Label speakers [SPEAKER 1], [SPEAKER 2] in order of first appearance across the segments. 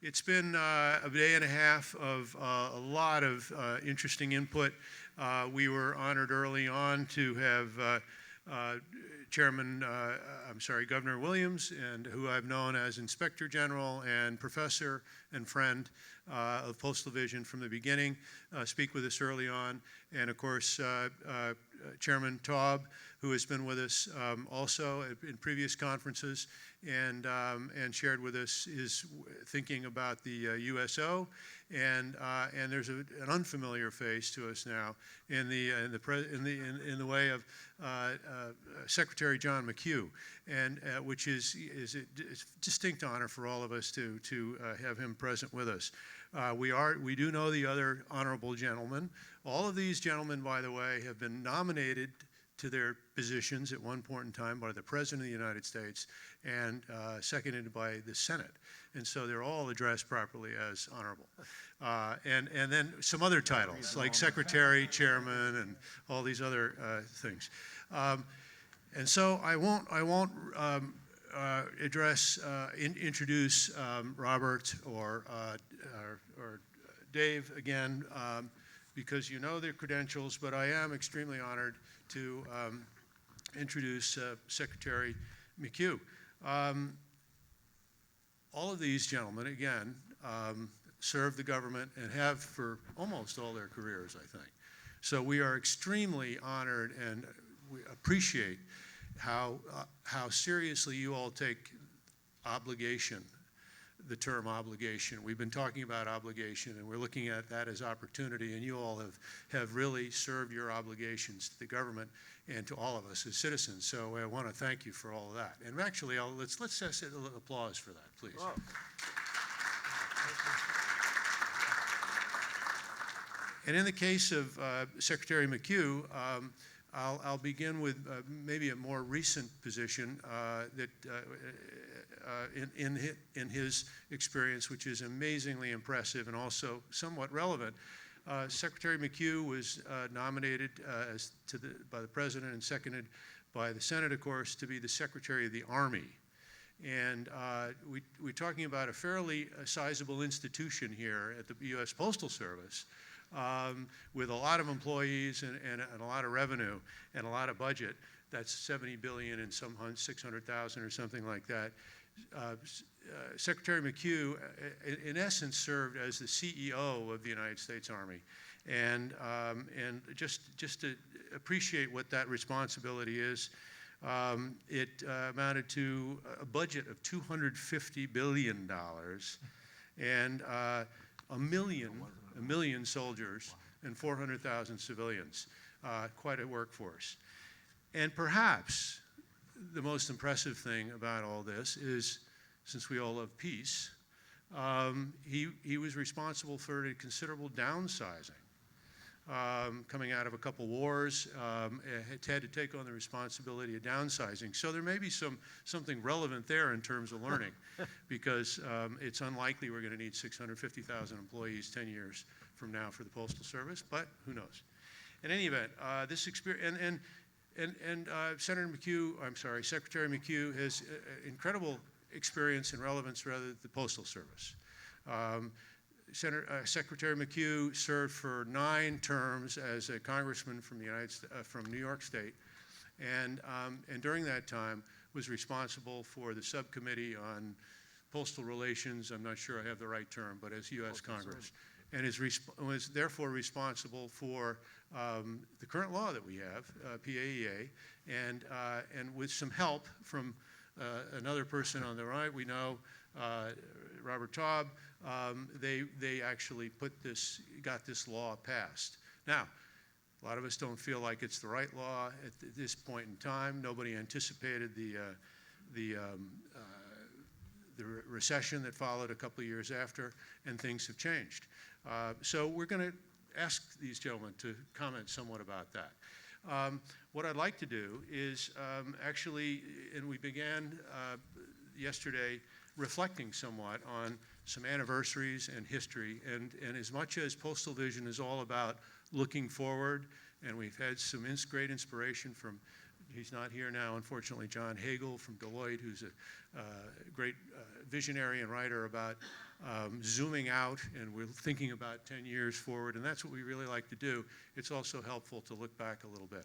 [SPEAKER 1] It's been a day and a half of a lot of interesting input. We were honored early on to have Governor Williams, and who I've known as Inspector General and professor and friend of Postal Vision from the beginning, speak with us early on. And of course, Chairman Taub, who has been with us also in previous conferences and shared with us his thinking about the USO, and there's an unfamiliar face to us now in the way of Secretary John McHugh, and which is a distinct honor for all of us to have him present with us. We do know the other honorable gentlemen. All of these gentlemen, by the way, have been nominated to their positions at one point in time by the President of the United States and seconded by the Senate. And so they're all addressed properly as honorable. And then some other titles like Secretary, Chairman, and all these other things. And so I won't introduce Robert or Dave again, because you know their credentials, but I am extremely honored to introduce Secretary McHugh. All of these gentlemen, again, serve the government and have for almost all their careers, I think. So we are extremely honored, and we appreciate how seriously you all take obligation, the term obligation. We've been talking about obligation, and we're looking at that as opportunity, and you all have really served your obligations to the government and to all of us as citizens. So I want to thank you for all of that. And actually, let's set a little applause for that, please. Wow. And in the case of Secretary McHugh, I'll begin with maybe a more recent position that in his experience, which is amazingly impressive and also somewhat relevant. Secretary McHugh was nominated by the President and seconded by the Senate, of course, to be the Secretary of the Army. And we're talking about a fairly sizable institution here at the U.S. Postal Service, with a lot of employees and a lot of revenue and a lot of budget. That's $70 billion and some 600,000 or something like that. Secretary McHugh, in essence, served as the CEO of the United States Army, and just to appreciate what that responsibility is, it amounted to a budget of $250 billion and a million soldiers and 400,000 civilians, quite a workforce. And perhaps the most impressive thing about all this is, since we all love peace, he was responsible for a considerable downsizing. Coming out of a couple wars, had to take on the responsibility of downsizing. So there may be something relevant there in terms of learning, because it's unlikely we're going to need 650,000 employees 10 years from now for the Postal Service, but who knows? In any event, this experience, and Secretary McHugh has incredible experience and relevance rather than the Postal Service. Secretary McHugh served for 9 terms as a congressman from from New York State, and during that time was responsible for the subcommittee on postal relations. I'm not sure I have the right term, but as U.S. Congress, and was therefore responsible for the current law that we have, PAEA, and with some help from another person on the right, we know, Robert Taub, they actually got this law passed. Now, a lot of us don't feel like it's the right law at this point in time. Nobody anticipated the recession that followed a couple of years after, and things have changed. So we're going to ask these gentlemen to comment somewhat about that. What I'd like to do is actually, and we began yesterday reflecting somewhat on some anniversaries and history, and as much as Postal Vision is all about looking forward, and we've had some great inspiration from, he's not here now, unfortunately, John Hagel from Deloitte, who's a great visionary and writer about zooming out, and we're thinking about 10 years forward, and that's what we really like to do. It's also helpful to look back a little bit.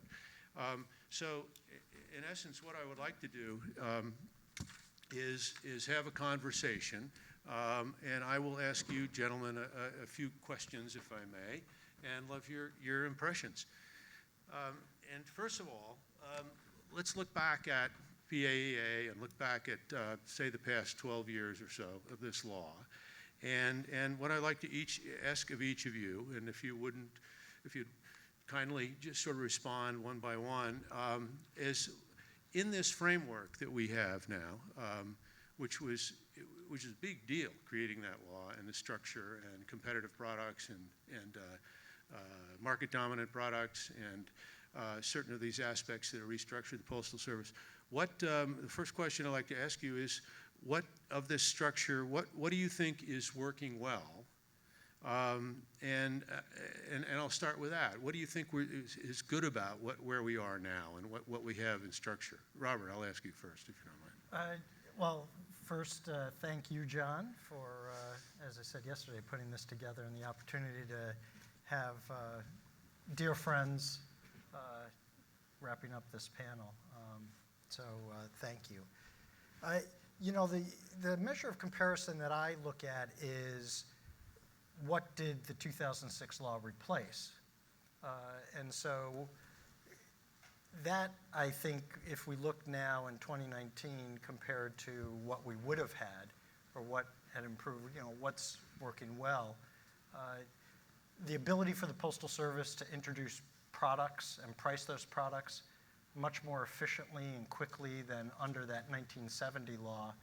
[SPEAKER 1] So in essence, what I would like to do is have a conversation, and I will ask you gentlemen a few questions, if I may, and love your impressions. And first of all, let's look back at PAEA and look back at, say, the past 12 years or so of this law. And what I'd like to ask of each of you, and if you'd kindly just sort of respond one by one, is in this framework that we have now, which is a big deal, creating that law and the structure and competitive products and market-dominant products and certain of these aspects that are restructured the Postal Service. The first question I'd like to ask you is, what of this structure, what do you think is working well? And I'll start with that. What do you think is good about where we are now and what we have in structure? Robert, I'll ask you first, if you don't mind.
[SPEAKER 2] Well, first, thank you, John, for, as I said yesterday, putting this together and the opportunity to have dear friends wrapping up this panel. So thank you. You know, the measure of comparison that I look at is, what did the 2006 law replace? And so that, I think, if we look now in 2019 compared to what we would have had or what had improved, you know, what's working well, the ability for the Postal Service to introduce products and price those products much more efficiently and quickly than under that 1970 law.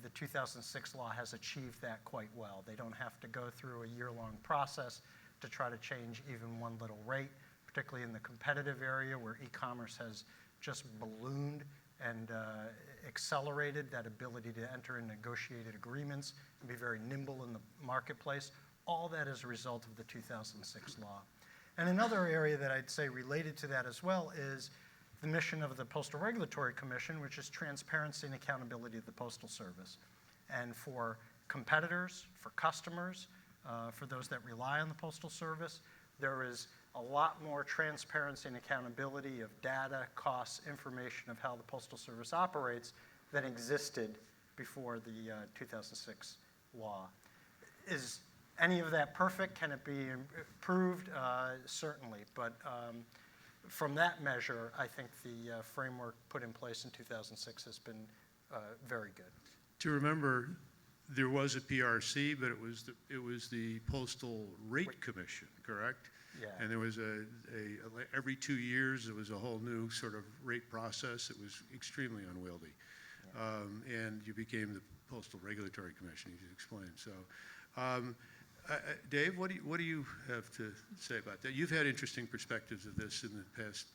[SPEAKER 2] The 2006 law has achieved that quite well. They don't have to go through a year-long process to try to change even one little rate, particularly in the competitive area where e-commerce has just ballooned and accelerated that ability to enter in negotiated agreements and be very nimble in the marketplace. All that is a result of the 2006 law. And another area that I'd say related to that as well is the mission of the Postal Regulatory Commission, which is transparency and accountability of the Postal Service. And for competitors, for customers, for those that rely on the Postal Service, there is a lot more transparency and accountability of data, costs, information of how the Postal Service operates than existed before the 2006 law. Is any of that perfect? Can it be improved? Certainly, but from that measure, I think the framework put in place in 2006 has been very good.
[SPEAKER 1] To remember, there was a PRC, but it was the Postal Rate Commission, correct?
[SPEAKER 2] Yeah.
[SPEAKER 1] And there was every 2 years, there was a whole new sort of rate process. It was extremely unwieldy. Yeah. And you became the Postal Regulatory Commission, you just explained. So, Dave, what do you have to say about that? You've had interesting perspectives of this in the past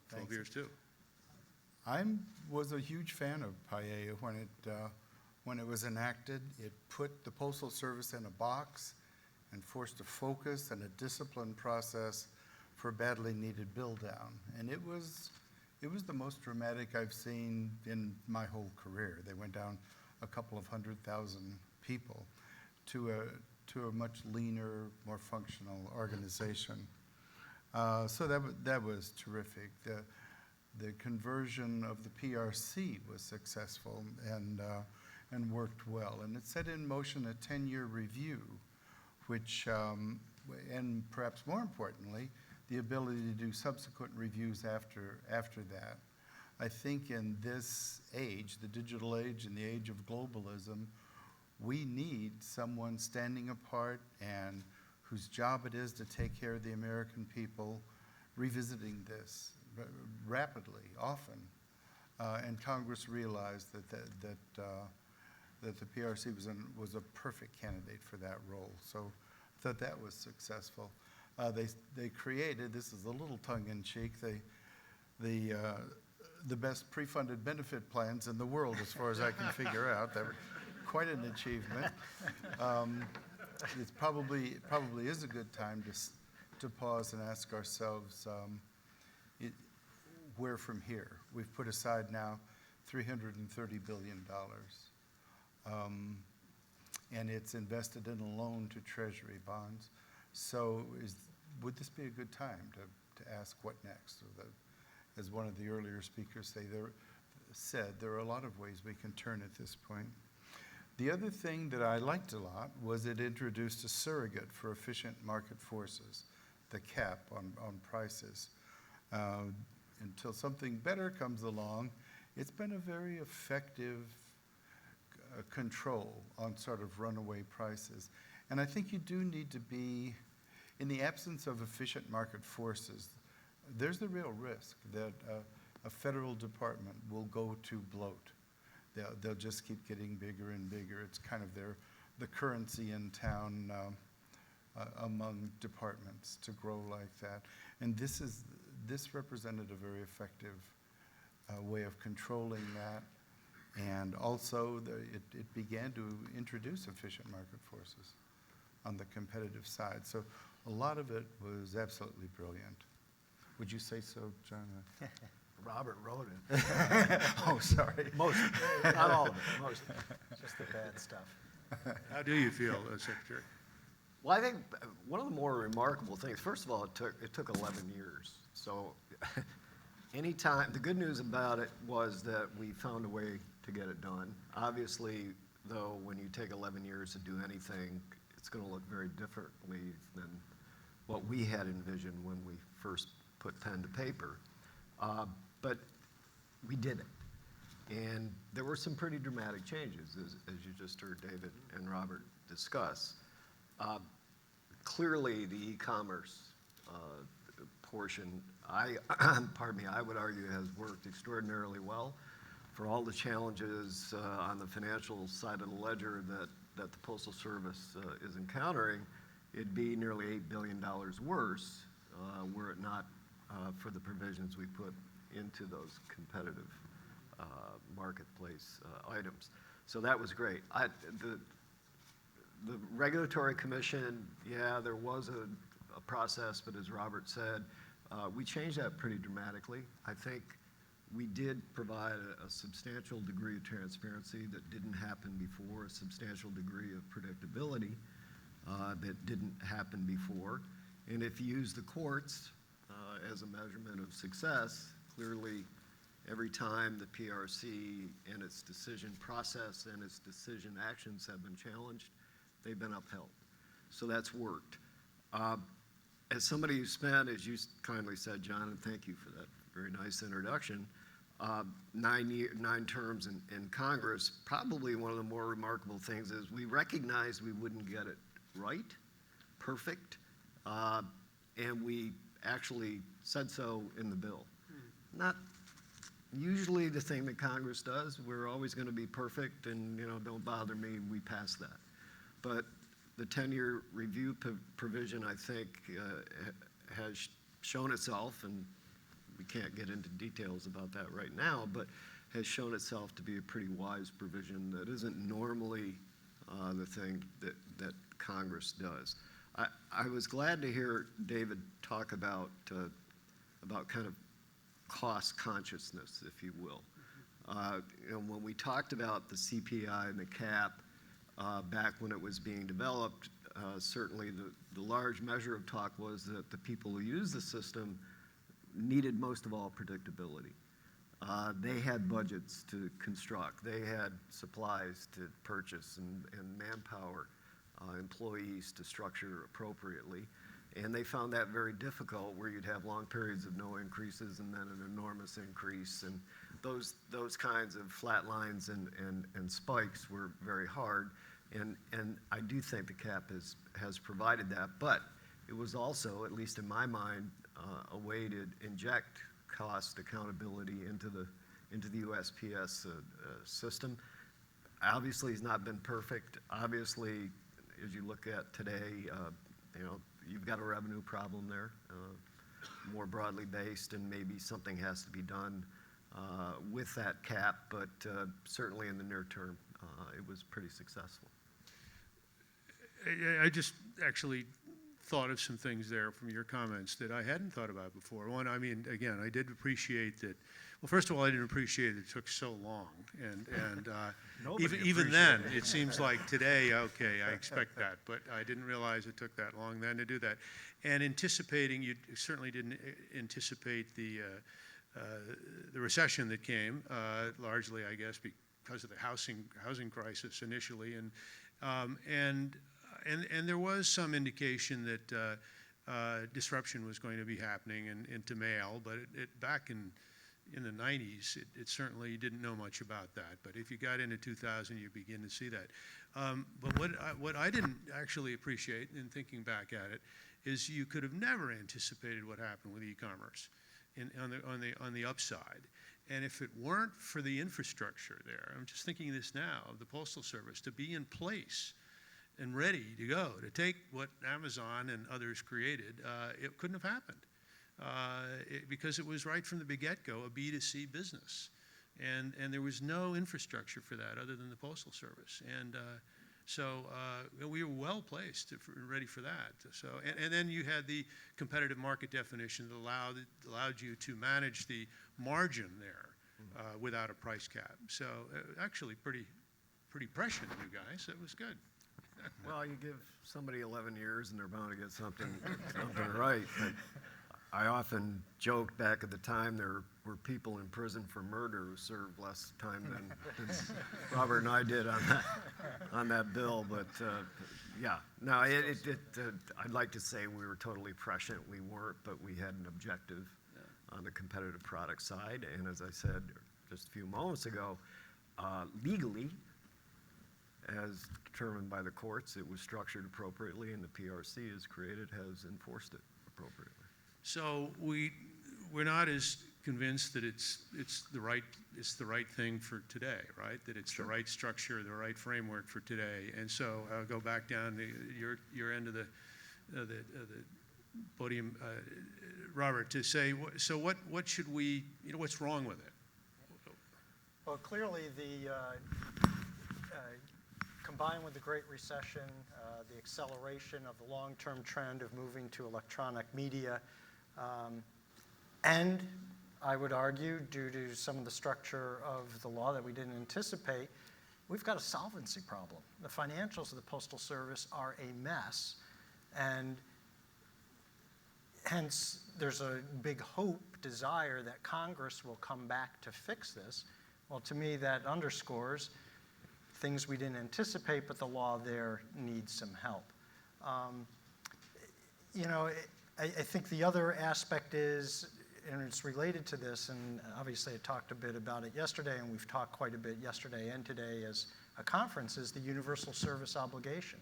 [SPEAKER 1] 12 years too.
[SPEAKER 3] I was a huge fan of PAEA when it was enacted. It put the Postal Service in a box and forced a focus and a disciplined process for badly needed bill down. And it was the most dramatic I've seen in my whole career. They went down a couple of 100,000 people to a much leaner, more functional organization. So that was terrific. The conversion of the PRC was successful and worked well. And it set in motion a 10-year review, which, and perhaps more importantly, the ability to do subsequent reviews after that. I think in this age, the digital age and the age of globalism, we need someone standing apart and whose job it is to take care of the American people, revisiting this rapidly, often. And Congress realized that the PRC was a perfect candidate for that role. So I thought that was successful. They created, this is a little tongue-in-cheek, the best pre-funded benefit plans in the world, as far as I can figure out. They were quite an achievement. It probably is a good time to pause and ask ourselves, where from here? We've put aside now $330 billion. and it's invested in a loan to Treasury bonds. So would this be a good time to ask what next? Or as one of the earlier speakers said, there are a lot of ways we can turn at this point. The other thing that I liked a lot was it introduced a surrogate for efficient market forces, the cap on prices. Until something better comes along, it's been a very effective control on sort of runaway prices. And I think you do need to be, in the absence of efficient market forces, there's the real risk that a federal department will go to bloat. They'll just keep getting bigger and bigger. It's kind of the currency in town among departments to grow like that. And this represented a very effective way of controlling that. And also, it began to introduce efficient market forces on the competitive side. So a lot of it was absolutely brilliant. Would you say so, John?
[SPEAKER 4] Robert wrote it.
[SPEAKER 3] Oh, sorry.
[SPEAKER 4] Most, not all of it, most.
[SPEAKER 2] Just the bad stuff.
[SPEAKER 1] How do you feel, Secretary?
[SPEAKER 4] Well, I think one of the more remarkable things, first of all, it took 11 years. So anytime, the good news about it was that we found a way to get it done. Obviously, though, when you take 11 years to do anything, it's going to look very differently than what we had envisioned when we first put pen to paper. But we did it. And there were some pretty dramatic changes, as you just heard David and Robert discuss. Clearly, the e-commerce portion, pardon me, I would argue has worked extraordinarily well. For all the challenges on the financial side of the ledger that the Postal Service is encountering, it'd be nearly $8 billion worse were it not for the provisions we put into those competitive marketplace items. So that was great. The Regulatory Commission, yeah, there was a process, but as Robert said, we changed that pretty dramatically. I think we did provide a substantial degree of transparency that didn't happen before, a substantial degree of predictability that didn't happen before. And if you use the courts as a measurement of success, clearly every time the PRC and its decision process and its decision actions have been challenged, they've been upheld. So that's worked. As somebody who spent, as you kindly said, John, and thank you for that very nice introduction, 9 terms in Congress, probably one of the more remarkable things is we recognized we wouldn't get it right, perfect, and we actually said so in the bill. Not usually the thing that Congress does. We're always going to be perfect and, don't bother me, we pass that. But the 10-year review provision, I think, has shown itself, and we can't get into details about that right now, but has shown itself to be a pretty wise provision that isn't normally the thing that Congress does. I was glad to hear David talk about kind of cost consciousness, if you will. When we talked about the CPI and the cap back when it was being developed, certainly the large measure of talk was that the people who use the system needed most of all predictability. They had budgets to construct. They had supplies to purchase and manpower, employees to structure appropriately. And they found that very difficult, where you'd have long periods of no increases and then an enormous increase. And those kinds of flat lines and spikes were very hard. And I do think the cap has provided that. But it was also, at least in my mind, a way to inject cost accountability into the USPS system. Obviously, it's not been perfect. Obviously, as you look at today, you've got a revenue problem there, more broadly based, and maybe something has to be done with that cap, but certainly in the near term, it was pretty successful.
[SPEAKER 1] I just actually thought of some things there from your comments that I hadn't thought about before. One, I mean, again, I did appreciate that. Well, first of all, I didn't appreciate it took so long, and even then, it seems like today, okay, I expect that, but I didn't realize it took that long then to do that. And anticipating, you certainly didn't anticipate the recession that came, largely, I guess, because of the housing crisis initially, and there was some indication that disruption was going to be happening into mail, but back in the 90s, it certainly didn't know much about that. But if you got into 2000, you begin to see that. But what I didn't actually appreciate in thinking back at it is you could have never anticipated what happened with e-commerce on the upside. And if it weren't for the infrastructure there, I'm just thinking this now, of the Postal Service to be in place and ready to go, to take what Amazon and others created, it couldn't have happened. Because it was right from the get-go a B2C business. And there was no infrastructure for that other than the Postal Service. And so we were well placed, ready for that. So, and then you had the competitive market definition that allowed you to manage the margin there without a price cap. So actually pretty prescient, you guys. It was good.
[SPEAKER 4] Well, you give somebody 11 years and they're bound to get something right. But I often joked back at the time there were people in prison for murder who served less time than Robert and I did on that bill. But yeah, no, I'd like to say we were totally prescient. We weren't, but we had an objective on the competitive product side. And as I said just a few moments ago, legally, as determined by the courts, it was structured appropriately, and the PRC has enforced it appropriately.
[SPEAKER 1] So we're not as convinced that it's the right thing for today, right? That it's the right structure, the right framework for today. And so I'll go back down to your end of the podium, Robert, to say, so what should we, what's wrong with it?
[SPEAKER 2] Well, clearly combined with the Great Recession, the acceleration of the long-term trend of moving to electronic media, and I would argue, due to some of the structure of the law that we didn't anticipate, we've got a solvency problem. The financials of the Postal Service are a mess, and hence there's a big hope, desire that Congress will come back to fix this. Well, to me, that underscores things we didn't anticipate, but the law there needs some help. I think the other aspect is, and it's related to this, and obviously I talked a bit about it yesterday, and we've talked quite a bit yesterday and today as a conference, is the universal service obligation.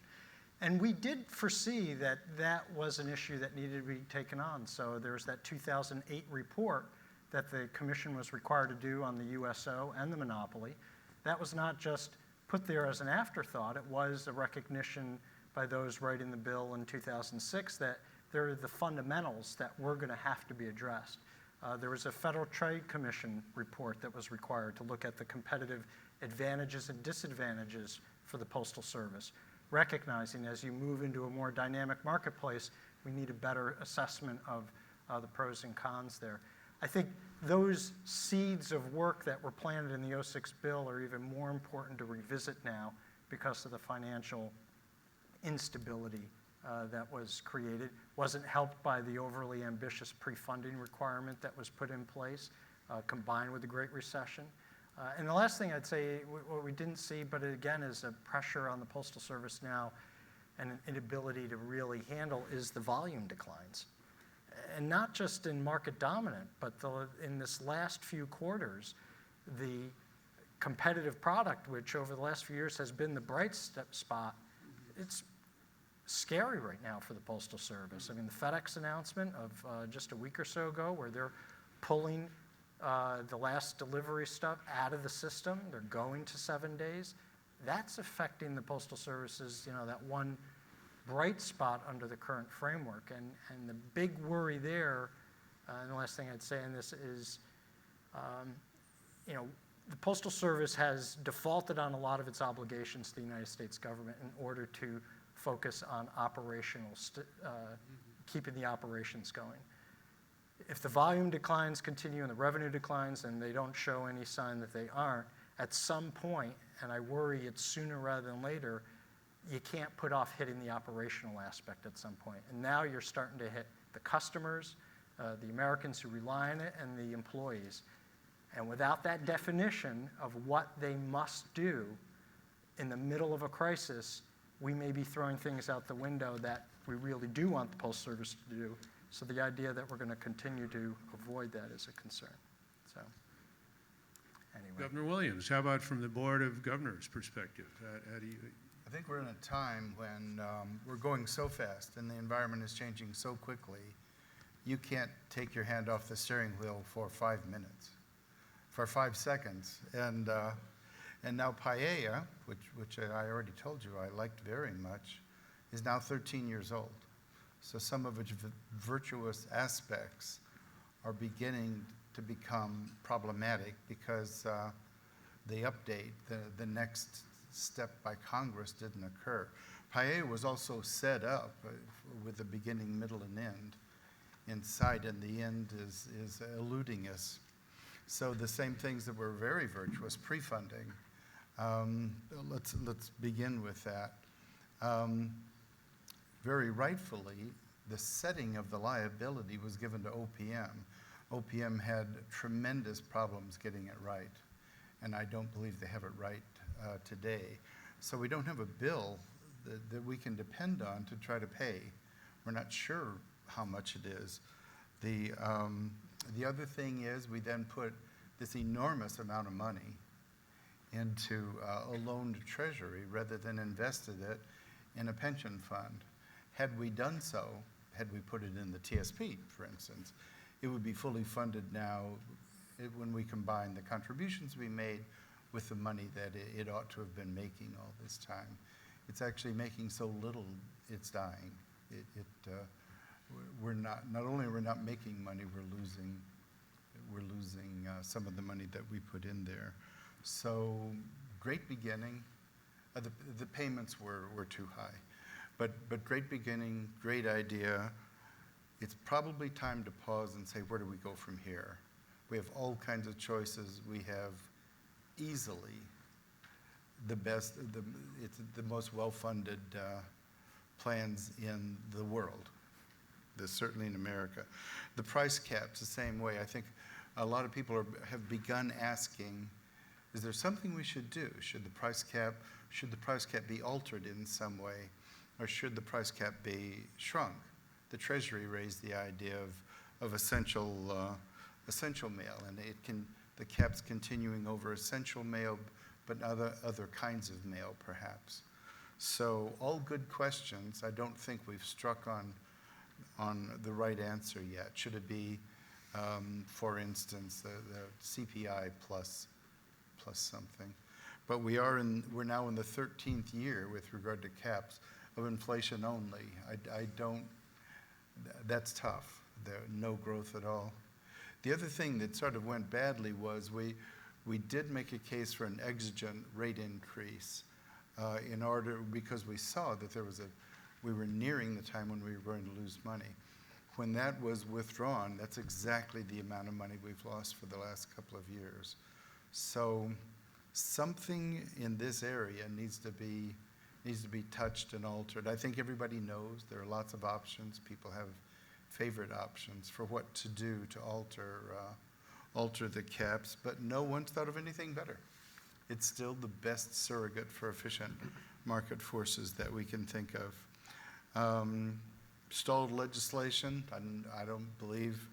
[SPEAKER 2] And we did foresee that that was an issue that needed to be taken on. So there's that 2008 report that the commission was required to do on the USO and the monopoly. That was not just put there as an afterthought. It was a recognition by those writing the bill in 2006 that there are the fundamentals that were going to have to be addressed. There was a Federal Trade Commission report that was required to look at the competitive advantages and disadvantages for the Postal Service, recognizing as you move into a more dynamic marketplace, we need a better assessment of the pros and cons there. I think those seeds of work that were planted in the 06 bill are even more important to revisit now because of the financial instability that was created. Wasn't helped by the overly ambitious pre-funding requirement that was put in place, combined with the Great Recession. And the last thing I'd say, what we didn't see, but again is a pressure on the Postal Service now and an inability to really handle, is the volume declines. And not just in market dominant, but in this last few quarters, the competitive product, which over the last few years has been the bright spot, it's scary right now for the Postal Service. I mean, the FedEx announcement of just a week or so ago, where they're pulling the last delivery stuff out of the system, they're going to 7 days. That's affecting the Postal Service's, that one bright spot under the current framework. And the big worry there, and the last thing I'd say in this is, the Postal Service has defaulted on a lot of its obligations to the United States government in order to focus on keeping the operations going. If the volume declines continue and the revenue declines and they don't show any sign that they aren't, at some point, and I worry it's sooner rather than later, you can't put off hitting the operational aspect at some point. And now you're starting to hit the customers, the Americans who rely on it, and the employees. And without that definition of what they must do in the middle of a crisis, we may be throwing things out the window that we really do want the Postal Service to do. So the idea that we're going to continue to avoid that is a concern. So, anyway.
[SPEAKER 1] Governor Williams, how about from the Board of Governors' perspective? How do you?
[SPEAKER 3] I think we're in a time when we're going so fast and the environment is changing so quickly, you can't take your hand off the steering wheel for 5 minutes, for 5 seconds. And now Paella, which I already told you I liked very much, is now 13 years old. So some of its virtuous aspects are beginning to become problematic because the update, the next step by Congress didn't occur. Paella was also set up with a beginning, middle, and end in sight, and the end is eluding us. So the same things that were very virtuous, pre-funding, let's begin with that. Very rightfully, the setting of the liability was given to OPM. OPM had tremendous problems getting it right, and I don't believe they have it right today. So we don't have a bill that we can depend on to try to pay. We're not sure how much it is. The other thing is we then put this enormous amount of money into a loan to Treasury rather than invested it in a pension fund. Had we done so, had we put it in the TSP, for instance, it would be fully funded now when we combine the contributions we made with the money that it ought to have been making all this time. It's actually making so little, it's dying. We're not only we're not making money, we're losing some of the money that we put in there. So great beginning. The payments were too high. But great beginning, great idea. It's probably time to pause and say, where do we go from here? We have all kinds of choices. We have easily the best, it's the most well-funded plans in the world. Certainly in America. The price cap's the same way. I think a lot of people have begun asking, is there something we should do? Should the price cap be altered in some way? Or should the price cap be shrunk? The Treasury raised the idea of essential mail, and the cap's continuing over essential mail, but other kinds of mail, perhaps. So all good questions. I don't think we've struck on the right answer yet. Should it be, for instance, the CPI plus something? But we're now in the 13th year with regard to caps of inflation only. That's tough. No growth at all. The other thing that sort of went badly was we did make a case for an exigent rate increase because we saw that we were nearing the time when we were going to lose money. When that was withdrawn, that's exactly the amount of money we've lost for the last couple of years. So something in this area needs to be touched and altered. I think everybody knows there are lots of options. People have favorite options for what to do to alter the caps, but no one's thought of anything better. It's still the best surrogate for efficient market forces that we can think of. Stalled legislation, I don't believe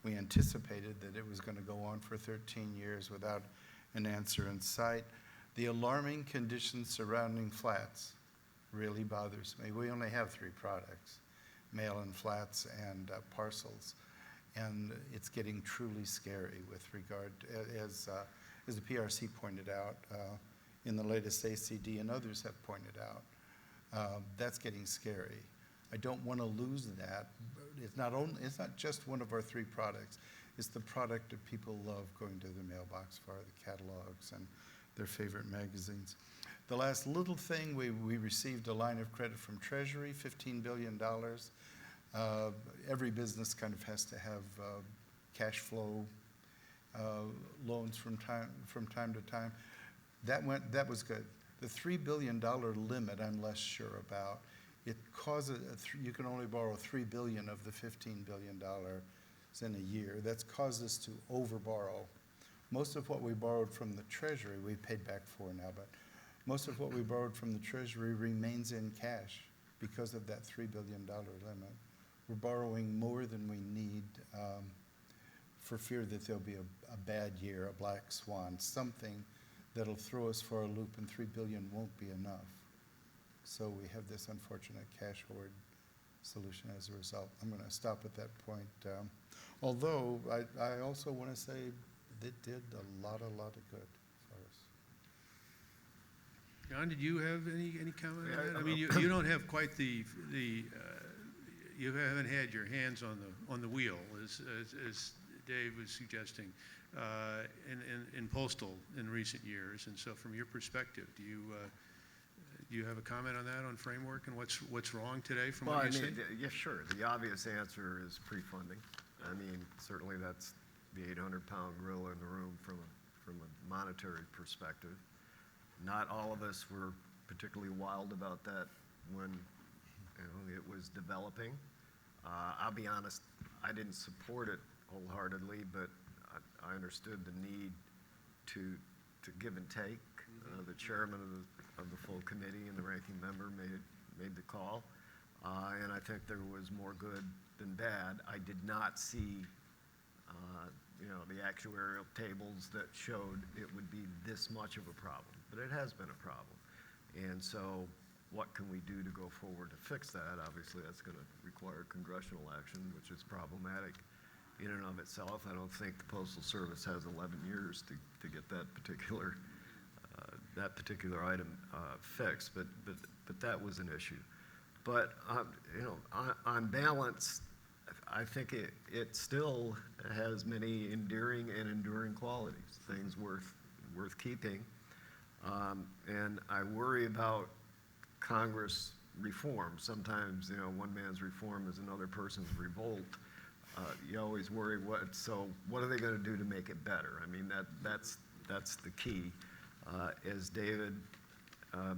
[SPEAKER 3] we anticipated that it was going to go on for 13 years without an answer in sight. The alarming conditions surrounding flats really bothers me. We only have 3 products, mail and flats and parcels. And it's getting truly scary with regard, as the PRC pointed out in the latest ACD and others have pointed out. That's getting scary. I don't want to lose that. It's not just one of our 3 products. It's the product that people love going to the mailbox for, the catalogs and their favorite magazines. The last little thing, we received a line of credit from Treasury, $15 billion. Every business kind of has to have cash flow loans from time to time. That was good. The $3 billion limit, I'm less sure about. It causes, you can only borrow $3 billion of the $15 billion in a year. That's caused us to overborrow. Most of what we borrowed from the Treasury, we paid back for now, but most of what we borrowed from the Treasury remains in cash because of that $3 billion limit. We're borrowing more than we need for fear that there'll be a bad year, a black swan, something that'll throw us for a loop, and $3 billion won't be enough. So we have this unfortunate cash hoard solution as a result. I'm going to stop at that point. Although I also want to say it did a lot of good for us.
[SPEAKER 1] John, did you have any comment
[SPEAKER 4] Yeah,
[SPEAKER 1] on that? I mean, you don't have quite the you haven't had your hands on the wheel, as Dave was suggesting, in postal in recent years. And so, from your perspective, do you have a comment on that, on framework and what's wrong today from
[SPEAKER 4] Well,
[SPEAKER 1] what
[SPEAKER 4] I
[SPEAKER 1] you see?
[SPEAKER 4] mean, yeah, sure. The obvious answer is pre-funding. I mean, certainly that's the 800-pound gorilla in the room from a monetary perspective. Not all of us were particularly wild about that when it was developing. I'll be honest, I didn't support it wholeheartedly, but I understood the need to give and take. The chairman of the full committee and the ranking member made the call, and I think there was more good than bad. I did not see the actuarial tables that showed it would be this much of a problem, but it has been a problem. And so what can we do to go forward to fix that? Obviously, that's going to require congressional action, which is problematic in and of itself. I don't think the Postal Service has 11 years to get that particular item fixed, but that was an issue. But on balance, I think it still has many endearing and enduring qualities, things worth keeping. And I worry about Congress reform. Sometimes, one man's reform is another person's revolt. You always worry, what are they going to do to make it better? I mean, that's the key. As David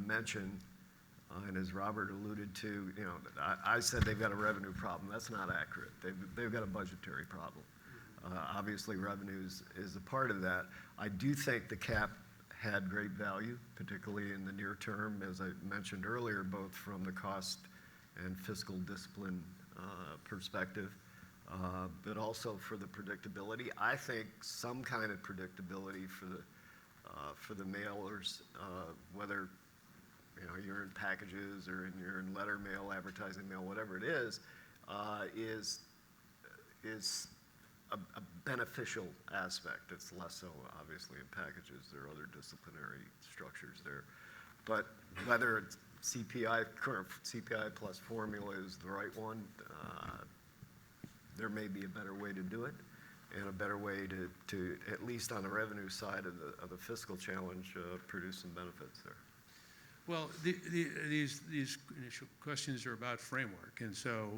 [SPEAKER 4] mentioned, and as Robert alluded to, I said they've got a revenue problem. That's not accurate. They've got a budgetary problem. Obviously, revenues is a part of that. I do think the cap had great value, particularly in the near term, as I mentioned earlier, both from the cost and fiscal discipline perspective, but also for the predictability. I think some kind of predictability for the mailers, whether you're in packages or you're in letter mail, advertising mail, whatever it is a beneficial aspect. It's less so, obviously, in packages. There are other disciplinary structures there. But whether it's current CPI plus formula is the right one, there may be a better way to do it, and a better way to at least on the revenue side of the fiscal challenge, produce some benefits there.
[SPEAKER 1] Well, these initial questions are about framework, and so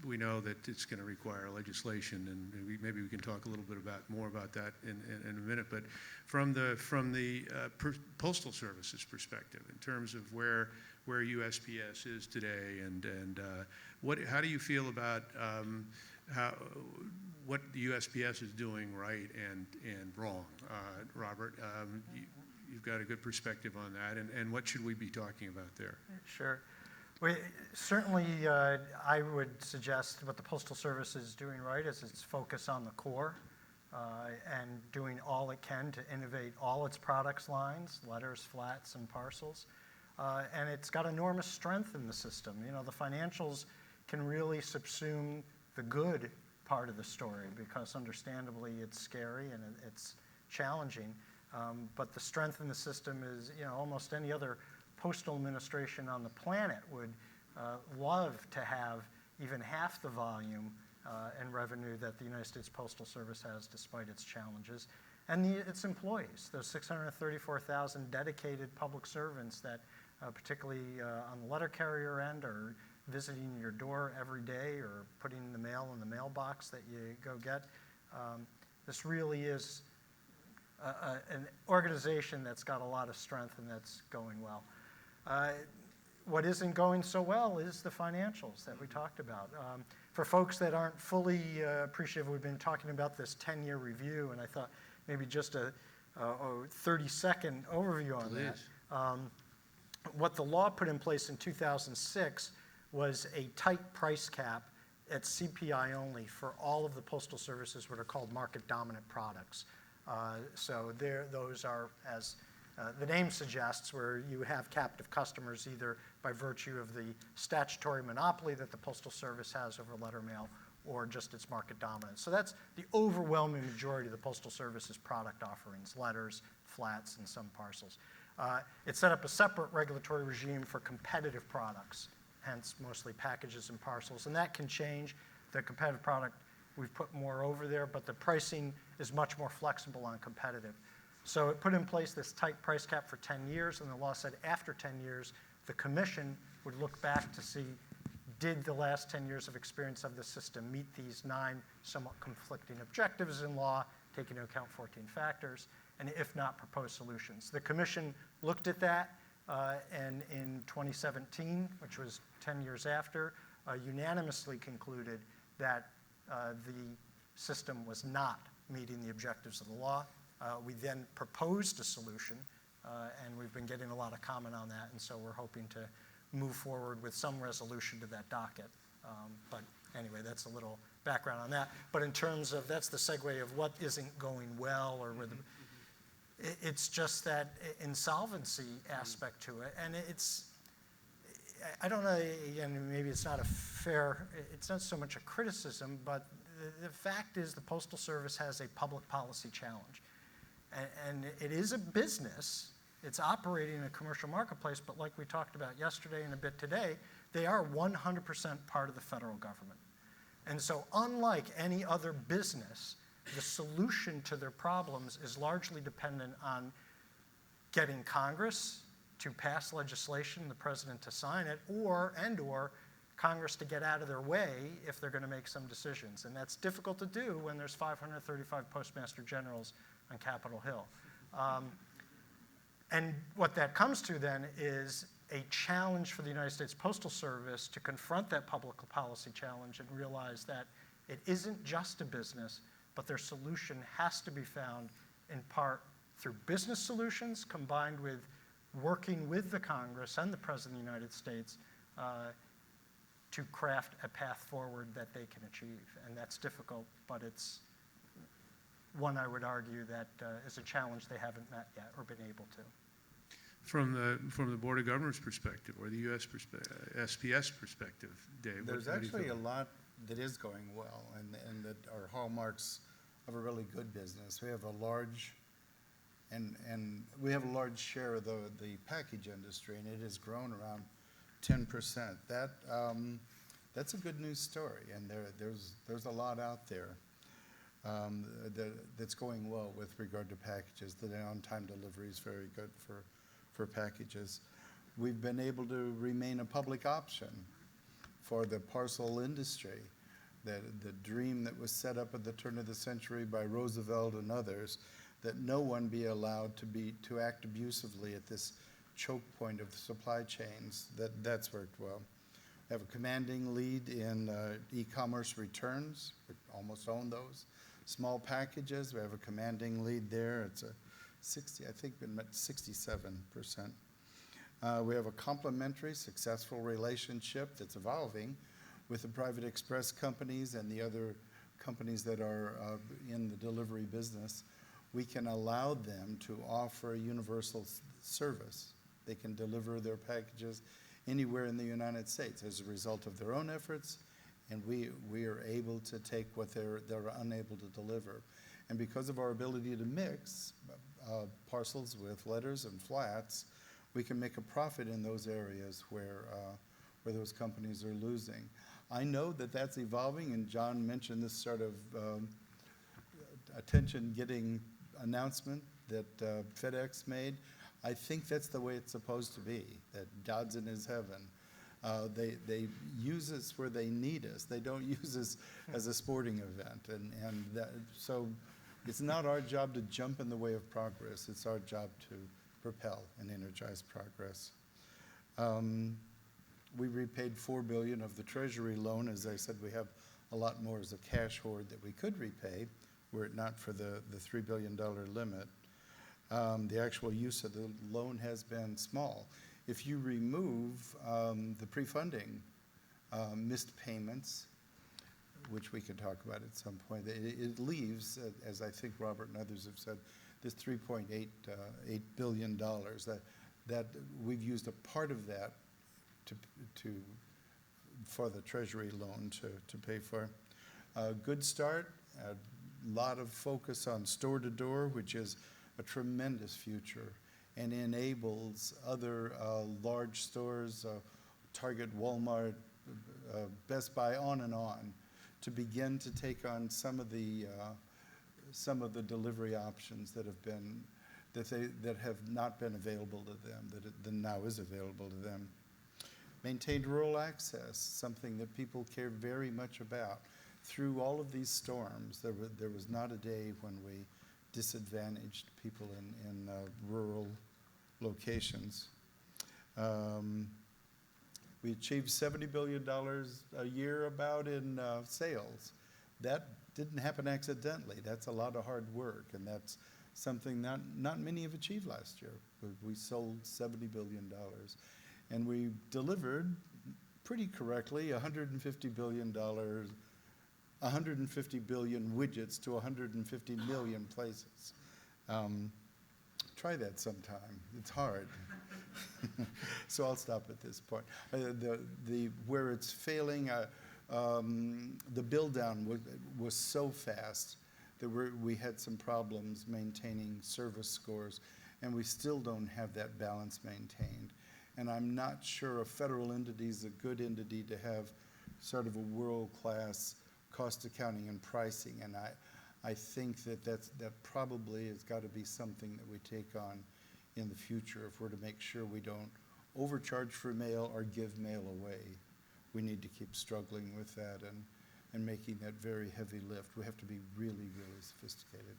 [SPEAKER 1] we know that it's going to require legislation, and maybe we can talk a little bit more about that in a minute. But from the Postal Service's perspective, in terms of where USPS is today, and how do you feel about what the USPS is doing right and wrong, Robert? You've got a good perspective on that, and what should we be talking about there?
[SPEAKER 2] Sure. Certainly, I would suggest what the Postal Service is doing right is its focus on the core and doing all it can to innovate all its products lines, letters, flats, and parcels. And it's got enormous strength in the system. The financials can really subsume the good part of the story because, understandably, it's scary and it's challenging. But the strength in the system is, almost any other postal administration on the planet would love to have even half the volume and revenue that the United States Postal Service has, despite its challenges. and its employees, those 634,000 dedicated public servants that particularly on the letter carrier end are visiting your door every day or putting the mail in the mailbox that you go get. This really is an organization that's got a lot of strength and that's going well. What isn't going so well is the financials that we talked about. For folks that aren't fully appreciative, we've been talking about this 10-year review, and I thought maybe just a 30-second overview on that. What the law put in place in 2006 was a tight price cap at CPI only for all of the postal services, what are called market-dominant products. So those are, as the name suggests, where you have captive customers either by virtue of the statutory monopoly that the Postal Service has over letter mail or just its market dominance. So that's the overwhelming majority of the Postal Service's product offerings, letters, flats, and some parcels. It set up a separate regulatory regime for competitive products, hence mostly packages and parcels, and that can change. The competitive product, we've put more over there, but the pricing is much more flexible on competitive. So it put in place this tight price cap for 10 years, and the law said after 10 years, the commission would look back to see, did the last 10 years of experience of the system meet these 9 somewhat conflicting objectives in law, taking into account 14 factors, and if not, propose solutions. The commission looked at that, and in 2017, which was 10 years after, unanimously concluded that the system was not meeting the objectives of the law. We then proposed a solution, and we've been getting a lot of comment on that, and so we're hoping to move forward with some resolution to that docket. But anyway, that's a little background on that. But in terms of, that's the segue of what isn't going well, or where it's just that insolvency aspect to it, and I don't know, again, maybe it's not it's not so much a criticism, but the fact is the Postal Service has a public policy challenge. And it is a business, it's operating in a commercial marketplace, but like we talked about yesterday and a bit today, they are 100% part of the federal government. And so unlike any other business, the solution to their problems is largely dependent on getting Congress to pass legislation, the president to sign it, or Congress to get out of their way if they're going to make some decisions. And that's difficult to do when there's 535 postmaster generals on Capitol Hill. And what that comes to then is a challenge for the United States Postal Service to confront that public policy challenge and realize that it isn't just a business, but their solution has to be found in part through business solutions combined with working with the Congress and the President of the United States to craft a path forward that they can achieve. And that's difficult, but it's one I would argue that is a challenge they haven't met yet or been able to.
[SPEAKER 1] From the Board of Governors perspective or the U.S. SPS perspective, Dave?
[SPEAKER 3] There's actually a lot that is going well and that are hallmarks of a really good business. We have a large share of the package industry, and it has grown around 10%. That's a good news story, and there's a lot out there that's going well with regard to packages. The on-time delivery is very good for packages. We've been able to remain a public option for the parcel industry. The dream that was set up at the turn of the century by Roosevelt and others, that no one be allowed to act abusively at this choke point of the supply chains, that's worked well. We have a commanding lead in e-commerce returns. We almost own those. Small packages, we have a commanding lead there. It's a 67%. We have a complementary, successful relationship that's evolving with the private express companies and the other companies that are in the delivery business. We can allow them to offer universal service. They can deliver their packages anywhere in the United States as a result of their own efforts, and we are able to take what they're unable to deliver. And because of our ability to mix parcels with letters and flats, we can make a profit in those areas where those companies are losing. I know that that's evolving, and John mentioned this sort of attention getting announcement that FedEx made, I think that's the way it's supposed to be, that God's in his heaven. They use us where they need us. They don't use us as a sporting event. So it's not our job to jump in the way of progress. It's our job to propel and energize progress. We repaid $4 billion of the Treasury loan. As I said, we have a lot more as a cash hoard that we could repay were it not for the $3 billion limit. The actual use of the loan has been small. If you remove the pre-funding missed payments, which we could talk about at some point, it leaves, as I think Robert and others have said, this $3.8 billion that we've used a part of that for the Treasury loan to pay for. Good start, a lot of focus on store-to-door, which is a tremendous future and enables other large stores, Target, Walmart, Best Buy, on and on, to begin to take on some of the delivery options that have not been available to them, that now is available to them. Maintained rural access, something that people care very much about. Through all of these storms, there was not a day when we disadvantaged people in rural locations. We achieved $70 billion a year about in sales. That didn't happen accidentally. That's a lot of hard work, and that's something not many have achieved last year. We sold $70 billion. And we delivered, pretty correctly, $150 billion 150 billion widgets to 150 million places. Try that sometime. It's hard. So I'll stop at this point. Where it's failing, the build down was so fast that we had some problems maintaining service scores, and we still don't have that balance maintained. And I'm not sure a federal entity is a good entity to have sort of a world-class cost accounting and pricing, and I think that probably has got to be something that we take on in the future if we're to make sure we don't overcharge for mail or give mail away. We need to keep struggling with that and making that very heavy lift. We have to be really, really sophisticated.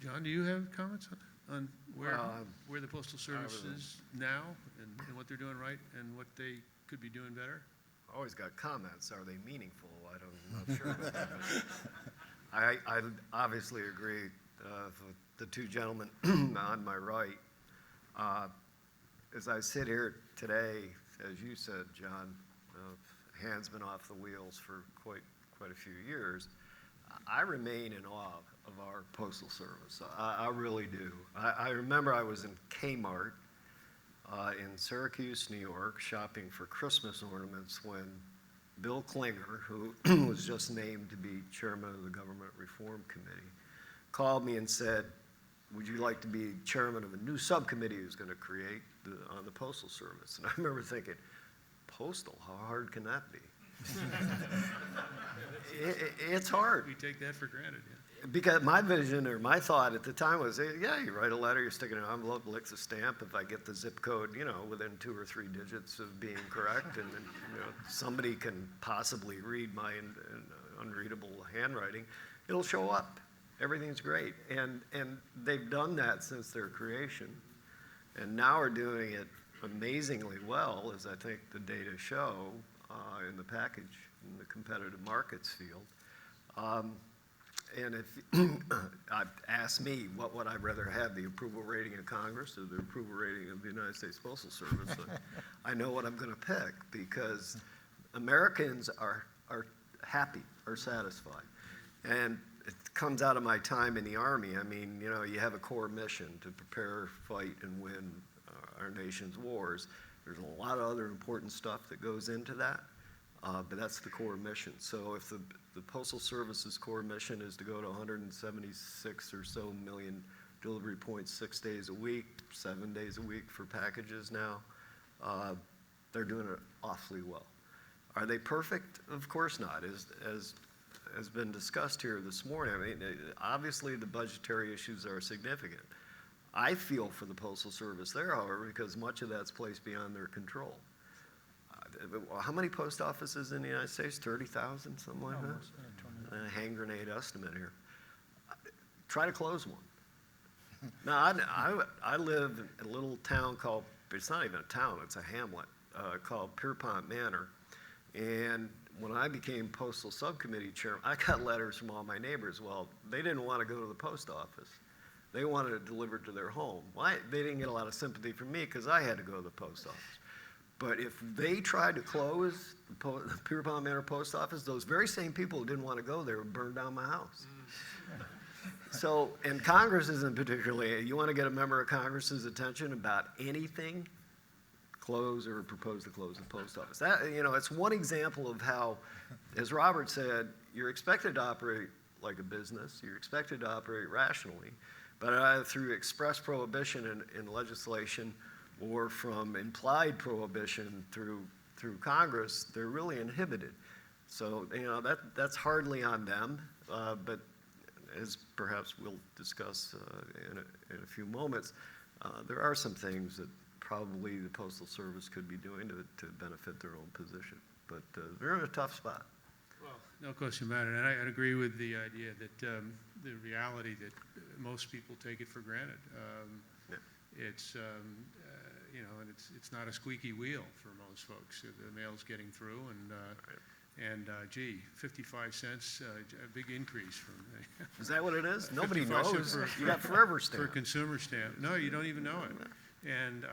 [SPEAKER 1] John, do you have comments on where the Postal Service is now and what they're doing right and what they could be doing better?
[SPEAKER 4] Always got comments. Are they meaningful? I'm not sure about that. I obviously agree with the two gentlemen on my right. As I sit here today, as you said, John, hands been off the wheels for quite a few years. I remain in awe of our Postal Service. I really do. I remember I was in Kmart in Syracuse, New York, shopping for Christmas ornaments when Bill Klinger, who was just named to be chairman of the Government Reform Committee, called me and said, would you like to be chairman of a new subcommittee who's going to create on the Postal Service? And I remember thinking, postal, how hard can that be? It's hard.
[SPEAKER 1] We take that for granted, yeah.
[SPEAKER 4] Because my vision or my thought at the time was, yeah, you write a letter, you stick it in an envelope, licks a stamp. If I get the zip code, within 2 or 3 digits of being correct, and then, somebody can possibly read my unreadable handwriting, it'll show up. Everything's great. And they've done that since their creation. And now are doing it amazingly well, as I think the data show, in the package, in the competitive markets field. And if asked me what would I rather have, the approval rating of Congress or the approval rating of the United States Postal Service, I know what I'm going to pick, because Americans are happy, are satisfied. And it comes out of my time in the Army. I mean, you have a core mission to prepare, fight, and win our nation's wars. There's a lot of other important stuff that goes into that. But that's the core mission. So if the Postal Service's core mission is to go to 176 or so million delivery points 6 days a week, 7 days a week for packages now, they're doing it awfully well. Are they perfect? Of course not. As has been discussed here this morning, I mean, obviously the budgetary issues are significant. I feel for the Postal Service there, however, because much of that's placed beyond their control. How many post offices in the United States? 30,000, something like that?
[SPEAKER 2] Almost, yeah, 20.
[SPEAKER 4] A hand grenade estimate here. Try to close one. Now, I live in a little town called, it's not even a town, it's a hamlet, called Pierpont Manor. And when I became Postal Subcommittee Chair, I got letters from all my neighbors. Well, they didn't want to go to the post office. They wanted it delivered to their home. Well, they didn't get a lot of sympathy from me because I had to go to the post office. But if they tried to close the Pierpont Manor Post Office, those very same people who didn't want to go there would burn down my house. So, and Congress isn't particularly, you want to get a member of Congress's attention about anything, close or propose to close the post office. That, it's one example of how, as Robert said, you're expected to operate like a business, you're expected to operate rationally, but either through express prohibition in legislation or from implied prohibition through Congress, they're really inhibited. So, that's hardly on them, but as perhaps we'll discuss in a few moments, there are some things that probably the Postal Service could be doing to benefit their own position. But they're in a tough spot.
[SPEAKER 1] Well, no question about it. And I'd agree with the idea that the reality that most people take it for granted. It's, and it's not a squeaky wheel for most folks. The mail's getting through, and gee, 55 cents, a big increase from.
[SPEAKER 4] Is that what it is? Nobody
[SPEAKER 1] 55 cents
[SPEAKER 4] knows. You got forever
[SPEAKER 1] for
[SPEAKER 4] stamp.
[SPEAKER 1] a consumer stamp. No, you don't even know it. And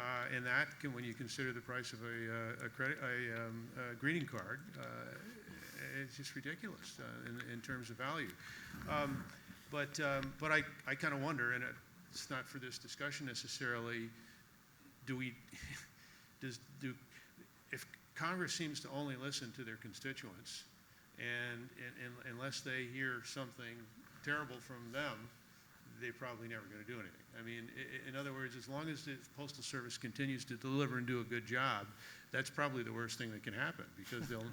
[SPEAKER 1] that can, when you consider the price of a greeting card, it's just ridiculous in terms of value. But I kind of wonder, and it's not for this discussion necessarily. If Congress seems to only listen to their constituents, and unless they hear something terrible from them, they're probably never going to do anything. I mean, in other words, as long as the Postal Service continues to deliver and do a good job, that's probably the worst thing that can happen, because they'll,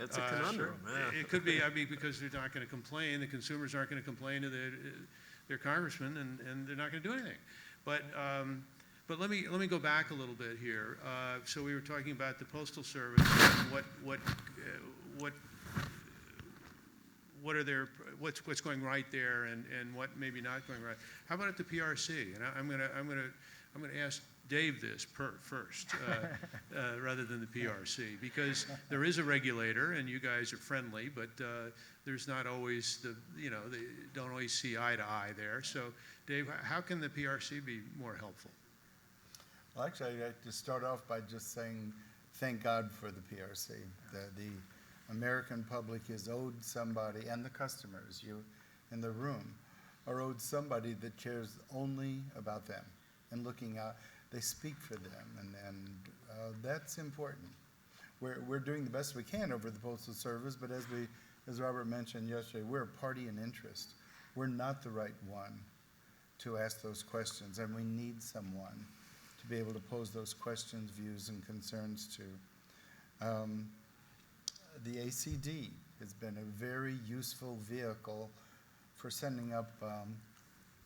[SPEAKER 4] It's a conundrum. Yeah.
[SPEAKER 1] It could be, because they're not going to complain. The consumers aren't going to complain to their congressman, and they're not going to do anything. But let me go back a little bit here. So we were talking about the Postal Service. What's going right there, and what maybe not going right. How about at the PRC? And I'm gonna ask Dave this first, rather than the PRC, because there is a regulator, and you guys are friendly, but there's not always they don't always see eye to eye there. So, Dave, how can the PRC be more helpful?
[SPEAKER 3] Well, actually, I'd like to start off by just saying thank God for the PRC. The American public is owed somebody, and the customers, you in the room, are owed somebody that cares only about them and looking out. They speak for them, and that's important. We're doing the best we can over the Postal Service, but as Robert mentioned yesterday, we're a party in interest. We're not the right one to ask those questions, and we need someone to be able to pose those questions, views, and concerns to. The ACD has been a very useful vehicle for sending up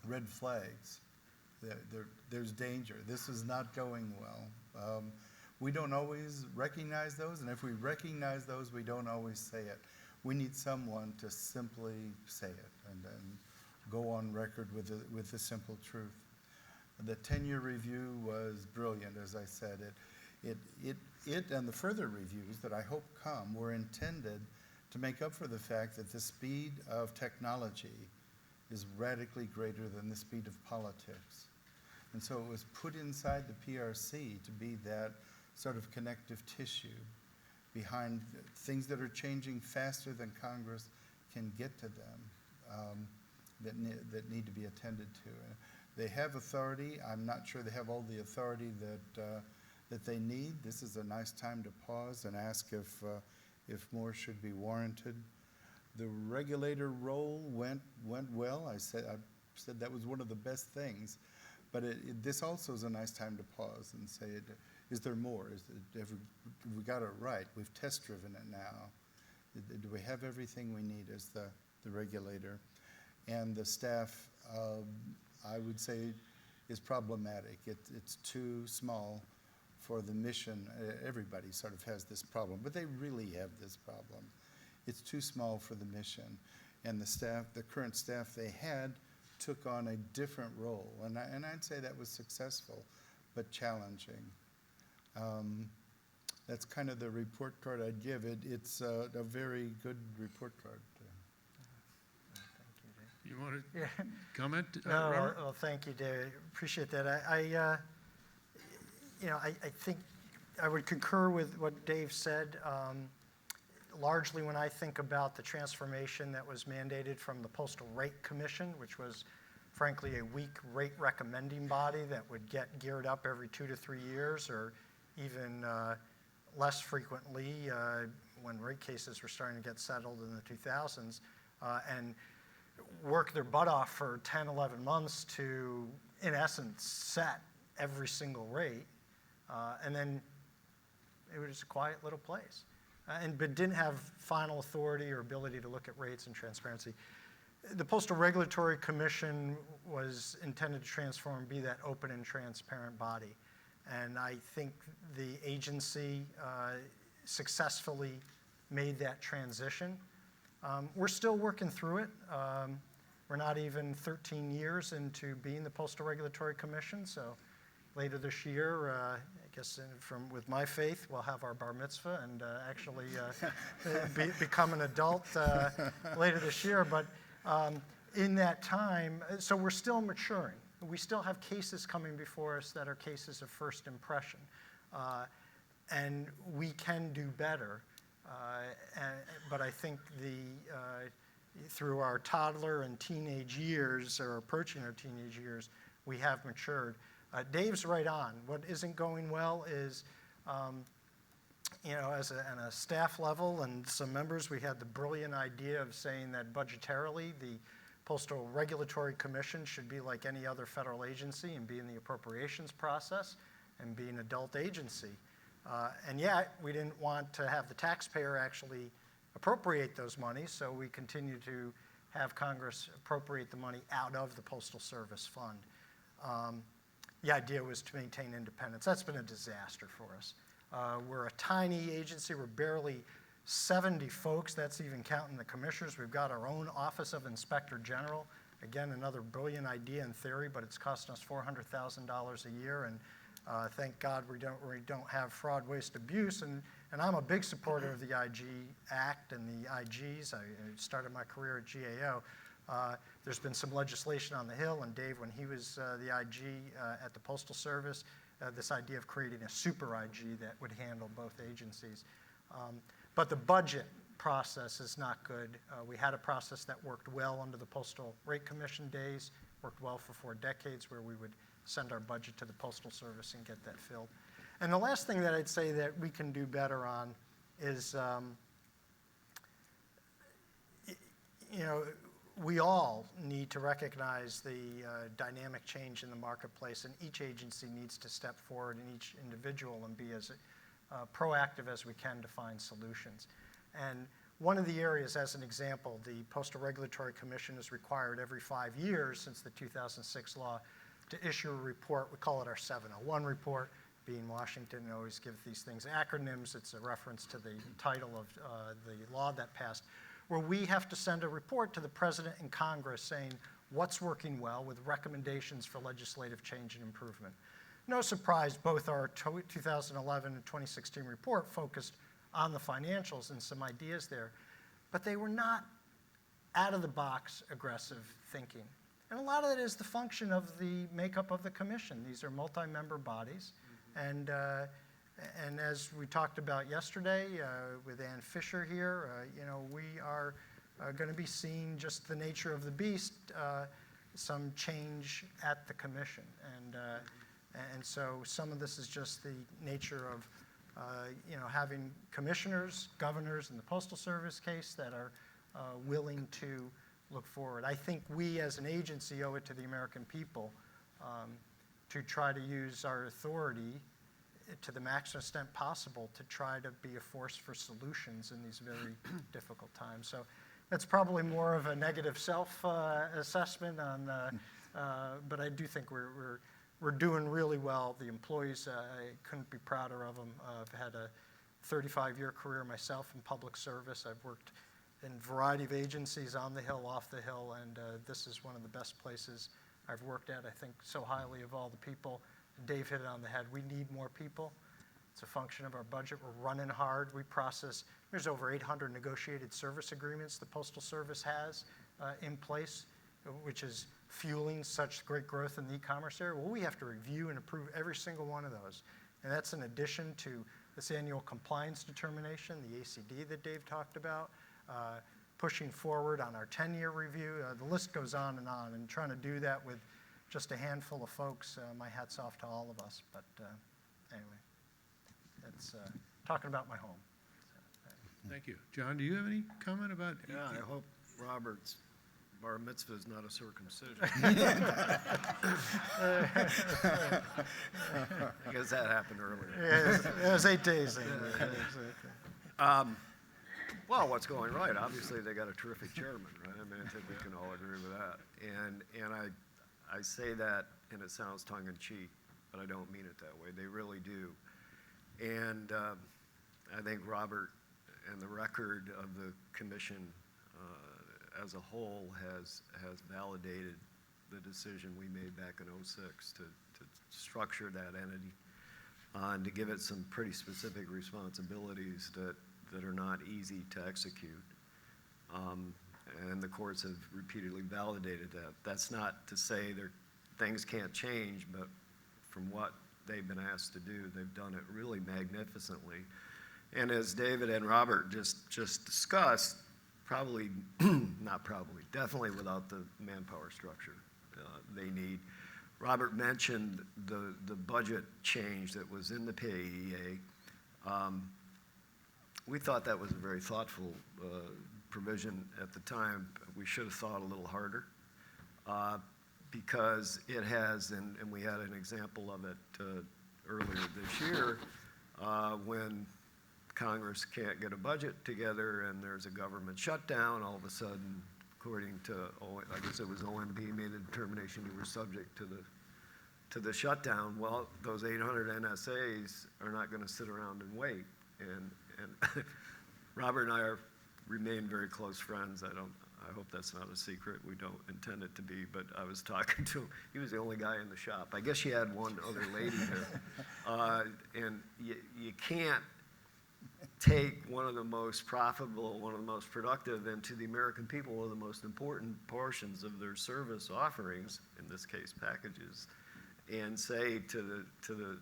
[SPEAKER 3] red flags. There's danger. This is not going well. We don't always recognize those, and if we recognize those, we don't always say it. We need someone to simply say it and go on record with the simple truth. The 10-year review was brilliant, as I said. It and the further reviews that I hope come were intended to make up for the fact that the speed of technology is radically greater than the speed of politics. And so it was put inside the PRC to be that sort of connective tissue behind things that are changing faster than Congress can get to them, that need to be attended to. They have authority. I'm not sure they have all the authority that they need. This is a nice time to pause and ask if more should be warranted. The regulator role went well. I said that was one of the best things. But this also is a nice time to pause and say, is there more? Have we got it right? We've test-driven it now. Do we have everything we need as the regulator? And the staff, I would say, is problematic. It's too small for the mission. Everybody sort of has this problem, but they really have this problem. It's too small for the mission. And the staff, the current staff they had, took on a different role. And I'd say that was successful, but challenging. That's kind of the report card I'd give. It's a very good report card.
[SPEAKER 1] You want to
[SPEAKER 2] Yeah.
[SPEAKER 1] comment,
[SPEAKER 2] No,
[SPEAKER 1] Robert?
[SPEAKER 2] well, thank you, Dave. Appreciate that. I think I would concur with what Dave said. Largely, when I think about the transformation that was mandated from the Postal Rate Commission, which was frankly a weak rate recommending body that would get geared up every 2 to 3 years, or even less frequently when rate cases were starting to get settled in the 2000s, and work their butt off for 10, 11 months to, in essence, set every single rate. And then it was a quiet little place. But didn't have final authority or ability to look at rates and transparency. The Postal Regulatory Commission was intended to transform and be that open and transparent body. And I think the agency successfully made that transition. We're still working through it. We're not even 13 years into being the Postal Regulatory Commission, so later this year, I guess with my faith, we'll have our bar mitzvah and actually become an adult later this year. But in that time, so we're still maturing. We still have cases coming before us that are cases of first impression. And we can do better. But I think through our toddler and teenage years, or approaching our teenage years, we have matured. Dave's right on. What isn't going well is, on a staff level and some members, we had the brilliant idea of saying that budgetarily, the Postal Regulatory Commission should be like any other federal agency and be in the appropriations process and be an adult agency. And yet, we didn't want to have the taxpayer actually appropriate those monies, so we continue to have Congress appropriate the money out of the Postal Service Fund. The idea was to maintain independence. That's been a disaster for us. We're a tiny agency. We're barely 70 folks. That's even counting the commissioners. We've got our own Office of Inspector General. Again, another brilliant idea in theory, but it's costing us $400,000 a year. And thank God we don't have fraud, waste, abuse. And I'm a big supporter of the IG Act and the IGs. I started my career at GAO. There's been some legislation on the Hill, and Dave, when he was the IG at the Postal Service, this idea of creating a super IG that would handle both agencies. But the budget process is not good. We had a process that worked well under the Postal Rate Commission days, worked well for 4 decades, where we would send our budget to the Postal Service and get that filled. And the last thing that I'd say that we can do better on is, we all need to recognize the dynamic change in the marketplace, and each agency needs to step forward, and each individual, and be as proactive as we can to find solutions. And one of the areas, as an example, the Postal Regulatory Commission is required every 5 years since the 2006 law to issue a report. We call it our 701 report. Being Washington, we always give these things acronyms. It's a reference to the title of the law that passed, where we have to send a report to the President and Congress saying what's working well with recommendations for legislative change and improvement. No surprise, both our 2011 and 2016 report focused on the financials and some ideas there, but they were not out-of-the-box aggressive thinking. And a lot of it is the function of the makeup of the commission. These are multi-member bodies, and as we talked about yesterday with Ann Fisher here, we are going to be seeing just the nature of the beast, some change at the commission. And so some of this is just the nature of having commissioners, governors in the Postal Service case that are willing to look forward. I think we as an agency owe it to the American people to try to use our authority to the maximum extent possible to try to be a force for solutions in these very difficult times. So that's probably more of a negative self-assessment on, but I do think we're doing really well. The employees, I couldn't be prouder of them. I've had a 35-year career myself in public service. I've worked in a variety of agencies on the Hill, off the Hill, and this is one of the best places I've worked at. I think so highly of all the people. Dave hit it on the head. We need more people. It's a function of our budget. We're running hard. There's over 800 negotiated service agreements the Postal Service has in place, which is fueling such great growth in the e-commerce area. Well, we have to review and approve every single one of those. And that's in addition to this annual compliance determination, the ACD that Dave talked about, pushing forward on our 10-year review. The list goes on, and trying to do that with just a handful of folks, my hat's off to all of us. But anyway, that's talking about my home.
[SPEAKER 1] Thank you. John, do you have any comment about?
[SPEAKER 4] Yeah, I hope Robert's bar mitzvah is not a circumcision. I guess that happened earlier.
[SPEAKER 2] Yeah, it was 8 days.
[SPEAKER 4] Well, what's going right? Obviously, they got a terrific chairman, right? I mean, I think we can all agree with that. And I say that, and it sounds tongue-in-cheek, but I don't mean it that way. They really do. And I think Robert and the record of the commission as a whole has validated the decision we made back in '06 to structure that entity and to give it some pretty specific responsibilities that are not easy to execute. And the courts have repeatedly validated that. That's not to say things can't change, but from what they've been asked to do, they've done it really magnificently. And as David and Robert just discussed, definitely without the manpower structure they need. Robert mentioned the budget change that was in the PAEA. We thought that was a very thoughtful provision at the time. We should have thought a little harder because it has, and we had an example of it earlier this year when Congress can't get a budget together and there's a government shutdown. All of a sudden, according to, I guess it was OMB, made a determination you were subject to the shutdown. Well, those 800 NSAs are not going to sit around and wait. And Robert and I remain very close friends. I hope that's not a secret. We don't intend it to be, but I was talking to him. He was the only guy in the shop. I guess you had one other lady there. And you can't take one of the most profitable, one of the most productive, and to the American people, one of the most important portions of their service offerings, in this case packages, and say to the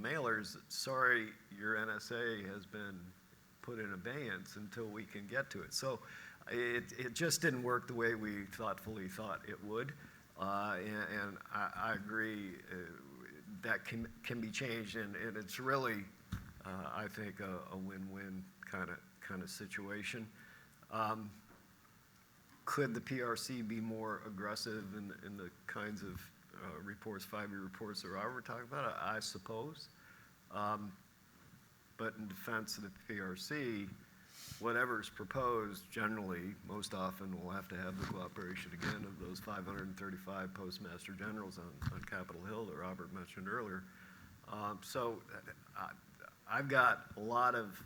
[SPEAKER 4] mailers, sorry, your NSA has been put in abeyance until we can get to it. So it just didn't work the way we thoughtfully thought it would. And I agree that can be changed, and it's really, I think, a win-win kind of situation. Could the PRC be more aggressive in the kinds of reports, 5-year reports that Robert talking about? I suppose. But in defense of the PRC, whatever's proposed, generally, most often, we'll have to have the cooperation again of those 535 postmaster generals on Capitol Hill that Robert mentioned earlier. So I've got a lot of,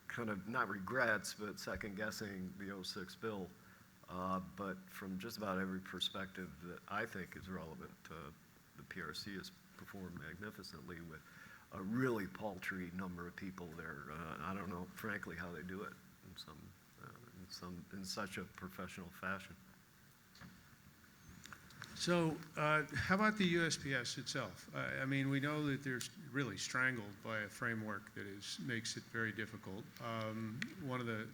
[SPEAKER 4] kind of not regrets, but second guessing the '06 bill. But from just about every perspective that I think is relevant, the PRC has performed magnificently with a really paltry number of people there. I don't know, frankly, how they do it in such a professional fashion.
[SPEAKER 1] So how about the USPS itself? I mean, we know that they're really strangled by a framework that makes it very difficult. One of the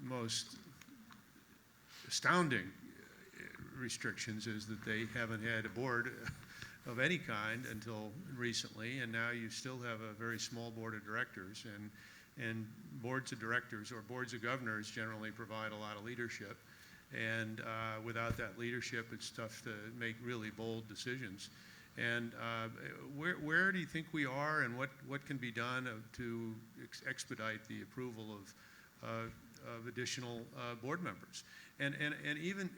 [SPEAKER 1] most astounding restrictions is that they haven't had a board of any kind until recently, and now you still have a very small board of directors, and boards of directors or boards of governors generally provide a lot of leadership, And without that leadership, it's tough to make really bold decisions. And where do you think we are, and what can be done to expedite the approval of additional board members? And even,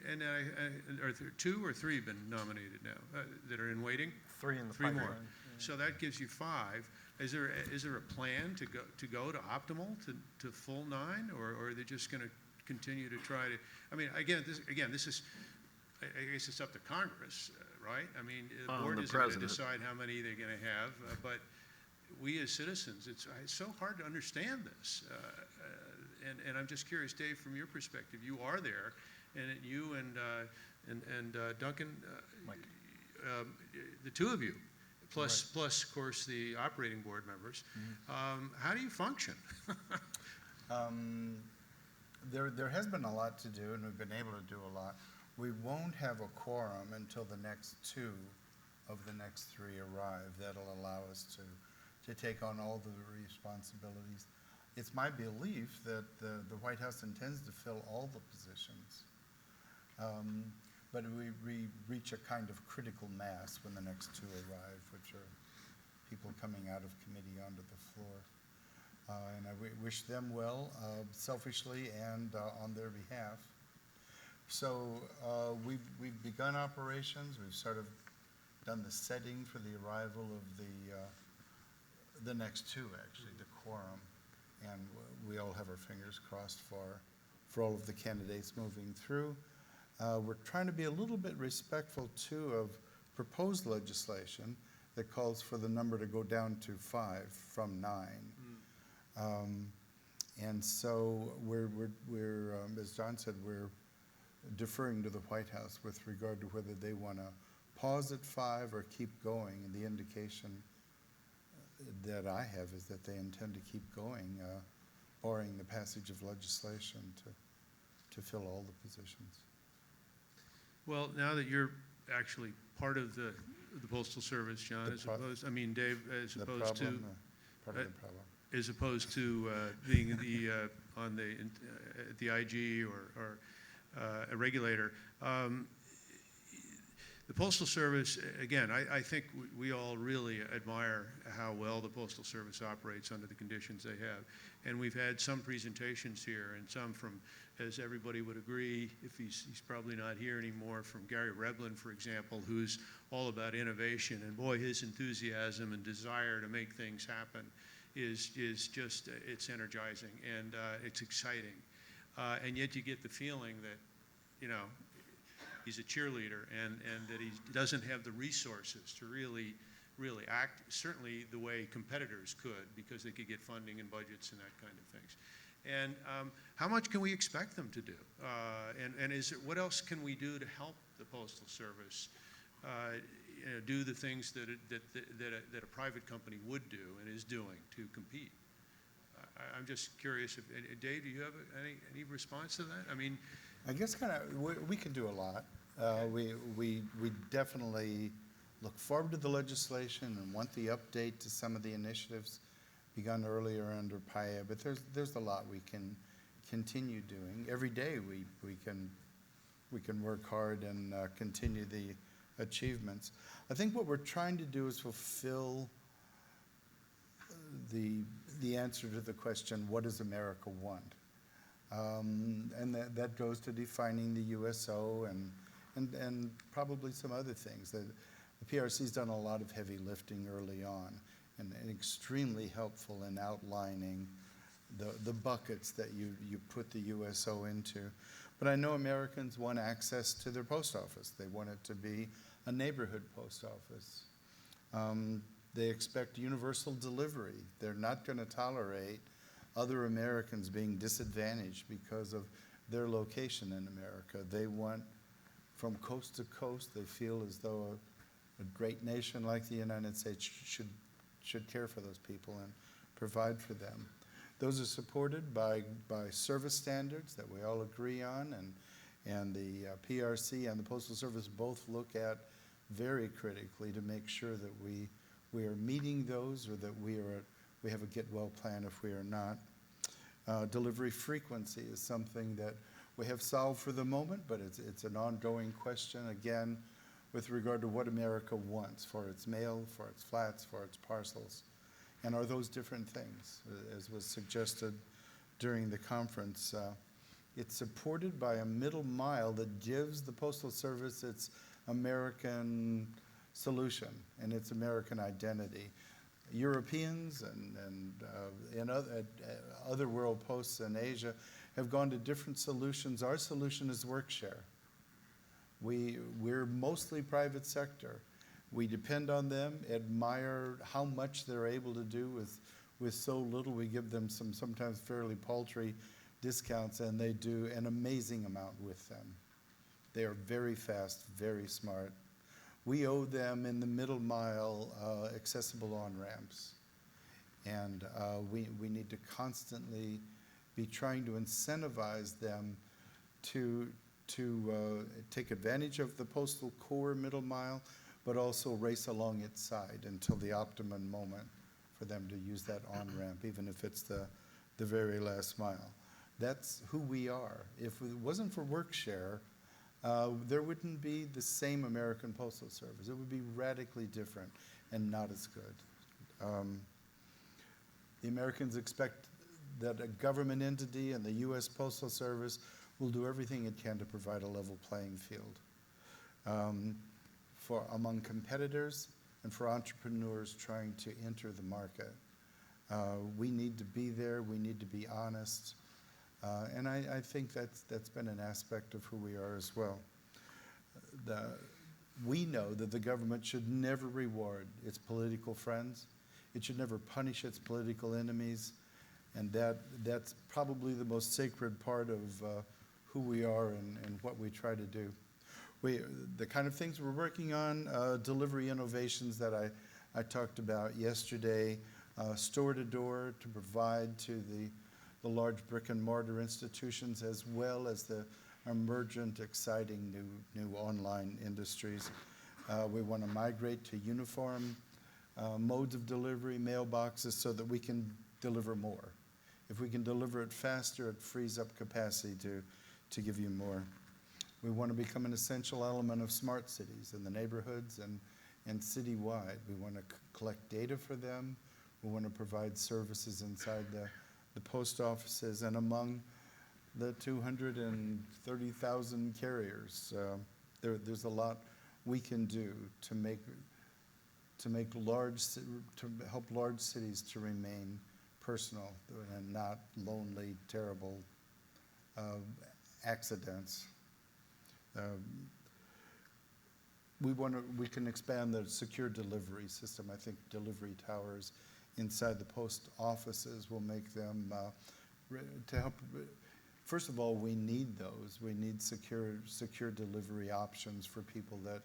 [SPEAKER 1] are there 2 or 3 been nominated now that are in waiting?
[SPEAKER 2] 3 in the
[SPEAKER 1] 3 more.
[SPEAKER 2] pipeline.
[SPEAKER 1] So that gives you 5. Is there a plan to go to optimal, to full 9, or are they just going to continue to try to? I mean, this is, I guess it's up to Congress, right? I mean, the board
[SPEAKER 4] The
[SPEAKER 1] isn't going to
[SPEAKER 4] president.
[SPEAKER 1] decide how many they're going to have, but we as citizens, it's so hard to understand this. And I'm just curious, Dave, from your perspective, you are there, and you and Duncan,
[SPEAKER 2] Mike.
[SPEAKER 1] The 2 of you, plus of course the operating board members. How do you function?
[SPEAKER 3] There has been a lot to do, and we've been able to do a lot. We won't have a quorum until the next 2 of the next 3 arrive. That'll allow us to take on all the responsibilities. It's my belief that the White House intends to fill all the positions. But we reach a kind of critical mass when the next 2 arrive, which are people coming out of committee onto the floor. And I wish them well, selfishly and on their behalf. So we've begun operations. We've sort of done the setting for the arrival of the next 2, actually, the quorum. And we all have our fingers crossed for all of the candidates moving through. We're trying to be a little bit respectful, too, of proposed legislation that calls for the number to go down to 5 from 9. And so we're as John said, we're deferring to the White House with regard to whether they want to pause at 5 or keep going. And the indication that I have is that they intend to keep going, barring the passage of legislation to fill all the positions.
[SPEAKER 1] Well, now that you're actually part of the Postal Service, John, Dave,
[SPEAKER 3] Part of the problem.
[SPEAKER 1] as opposed to being on the IG or a regulator. The Postal Service, again, I think we all really admire how well the Postal Service operates under the conditions they have. And we've had some presentations here, and some from, as everybody would agree, if he's probably not here anymore, from Gary Reblin, for example, who's all about innovation. And boy, his enthusiasm and desire to make things happen is just, it's energizing and it's exciting. And yet you get the feeling that, he's a cheerleader and that he doesn't have the resources to really act, certainly the way competitors could, because they could get funding and budgets and that kind of things. And how much can we expect them to do? And what else can we do to help the Postal Service do the things that a private company would do and is doing to compete? I'm just curious, Dave, do you have any response to that? I mean,
[SPEAKER 3] I guess we can do a lot. We definitely look forward to the legislation and want the update to some of the initiatives begun earlier under PIA, but there's a lot we can continue doing. Every day we can work hard and continue the achievements. I think what we're trying to do is fulfill the answer to the question, what does America want? And that goes to defining the USO and probably some other things. The PRC's done a lot of heavy lifting early on and extremely helpful in outlining the buckets that you put the USO into. But I know Americans want access to their post office. They want it to be a neighborhood post office. They expect universal delivery. They're not going to tolerate other Americans being disadvantaged because of their location in America. They want, from coast to coast, they feel as though a great nation like the United States should care for those people and provide for them. Those are supported by service standards that we all agree on, and the PRC and the Postal Service both look at very critically to make sure that we are meeting those, or that we have a get well plan if we are not. Delivery frequency is something that we have solved for the moment, but it's an ongoing question, again, with regard to what America wants for its mail, for its flats, for its parcels. And are those different things, as was suggested during the conference? It's supported by a middle mile that gives the Postal Service its American solution and its American identity. Europeans and other world posts in Asia have gone to different solutions. Our solution is work share. We're mostly private sector. We depend on them, admire how much they're able to do with so little. We give them some sometimes fairly paltry discounts, and they do an amazing amount with them. They are very fast, very smart. We owe them in the middle mile accessible on-ramps. And we need to constantly be trying to incentivize them to take advantage of the postal core middle mile, but also race along its side until the optimum moment for them to use that on-ramp, even if it's the very last mile. That's who we are. If it wasn't for WorkShare, there wouldn't be the same American Postal Service. It would be radically different and not as good. The Americans expect that a government entity and the U.S. Postal Service will do everything it can to provide a level playing field among competitors and for entrepreneurs trying to enter the market. We need to be there. We need to be honest. And I think that's been an aspect of who we are as well. We know that the government should never reward its political friends. It should never punish its political enemies. And that's probably the most sacred part of who we are and what we try to do. The kind of things we're working on, delivery innovations that I talked about yesterday, store-to-door to provide to the large brick and mortar institutions, as well as the emergent, exciting new online industries. We want to migrate to uniform modes of delivery, mailboxes, so that we can deliver more. If we can deliver it faster, it frees up capacity to give you more. We want to become an essential element of smart cities in the neighborhoods and citywide. We want to collect data for them. We want to provide services inside the post offices and among the 230,000 carriers. There's a lot we can do to help large cities to remain personal and not lonely, terrible accidents. We can expand the secure delivery system. I think delivery towers inside the post offices will make them to help. First of all, we need those. We need secure delivery options for people that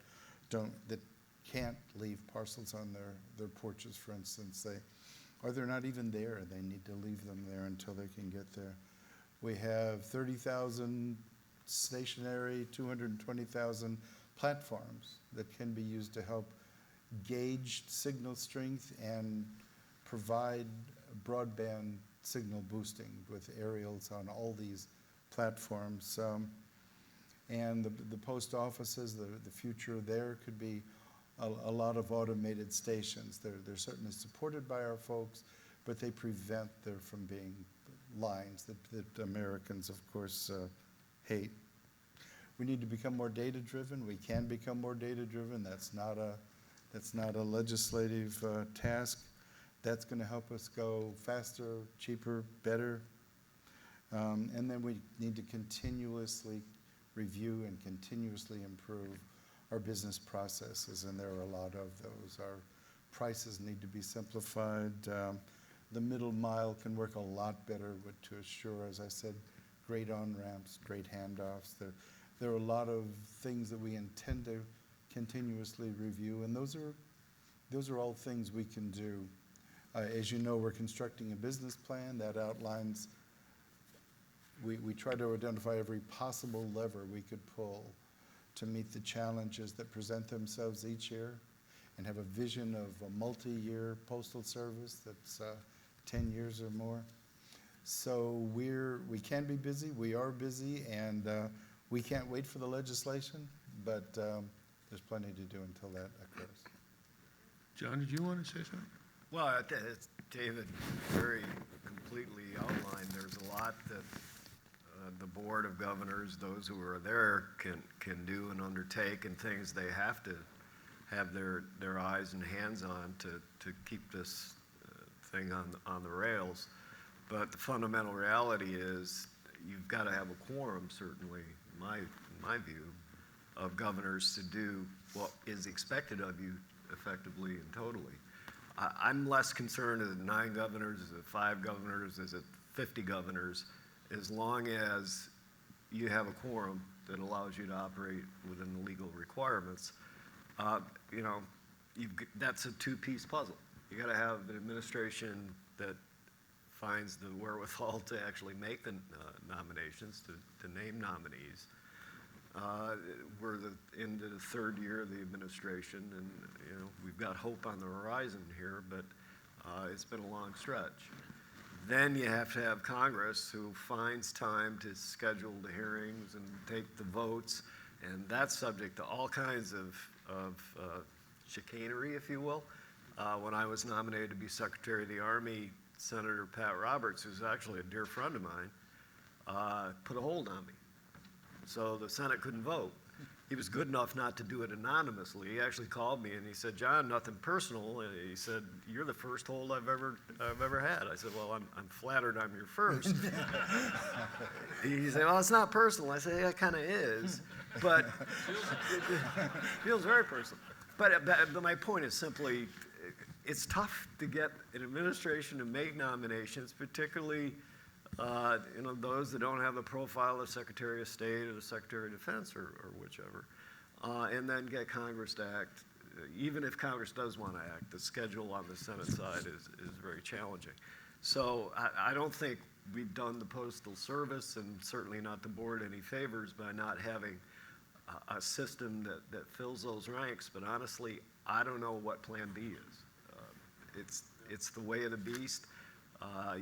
[SPEAKER 3] can't leave parcels on their porches, for instance. They're not even there. They need to leave them there until they can get there. We have 30,000 stationary, 220,000 platforms that can be used to help gauge signal strength and provide broadband signal boosting with aerials on all these platforms. And the post offices, the future there could be a lot of automated stations. They're certainly supported by our folks, but they prevent there from being lines that Americans, of course, hate. We need to become more data-driven. We can become more data-driven. That's not a legislative task. That's going to help us go faster, cheaper, better. And then we need to continuously review and continuously improve our business processes, and there are a lot of those. Our prices need to be simplified. The middle mile can work a lot better to assure, as I said, great on-ramps, great handoffs. There are a lot of things that we intend to continuously review, and those are all things we can do. As you know, we're constructing a business plan that outlines, we try to identify every possible lever we could pull to meet the challenges that present themselves each year and have a vision of a multi-year postal service that's 10 years or more. So we can be busy, we are busy, and we can't wait for the legislation, but there's plenty to do until that occurs.
[SPEAKER 1] John, did you want to say something?
[SPEAKER 4] Well, as David very completely outlined, there's a lot that the Board of Governors, those who are there, can do and undertake, and things they have to have their eyes and hands on to keep this thing on the rails. But the fundamental reality is you've got to have a quorum, certainly, in my view, of governors to do what is expected of you effectively and totally. I'm less concerned as 9 governors, as 5 governors, as 50 governors, as long as you have a quorum that allows you to operate within the legal requirements. You know, that's a 2-piece puzzle. You got to have an administration that finds the wherewithal to actually make the nominations, to name nominees. We're into the 3rd year of the administration, and you know we've got hope on the horizon here, but it's been a long stretch. Then you have to have Congress who finds time to schedule the hearings and take the votes, and that's subject to all kinds of chicanery, if you will. When I was nominated to be Secretary of the Army, Senator Pat Roberts, who's actually a dear friend of mine, put a hold on me. So the Senate couldn't vote. He was good enough not to do it anonymously. He actually called me and he said, "John, nothing personal." And he said, "You're the first hold I've ever had." I said, "Well, I'm flattered I'm your first." He said, "Well, it's not personal." I said, "Yeah, it kind of is, but it feels very personal." But my point is simply, it's tough to get an administration to make nominations, particularly you know, those that don't have the profile of Secretary of State or the Secretary of Defense or whichever, and then get Congress to act. Even if Congress does want to act, the schedule on the Senate side is very challenging. So I don't think we've done the Postal Service, and certainly not the board, any favors by not having a system that fills those ranks. But honestly, I don't know what Plan B is. It's the way of the beast.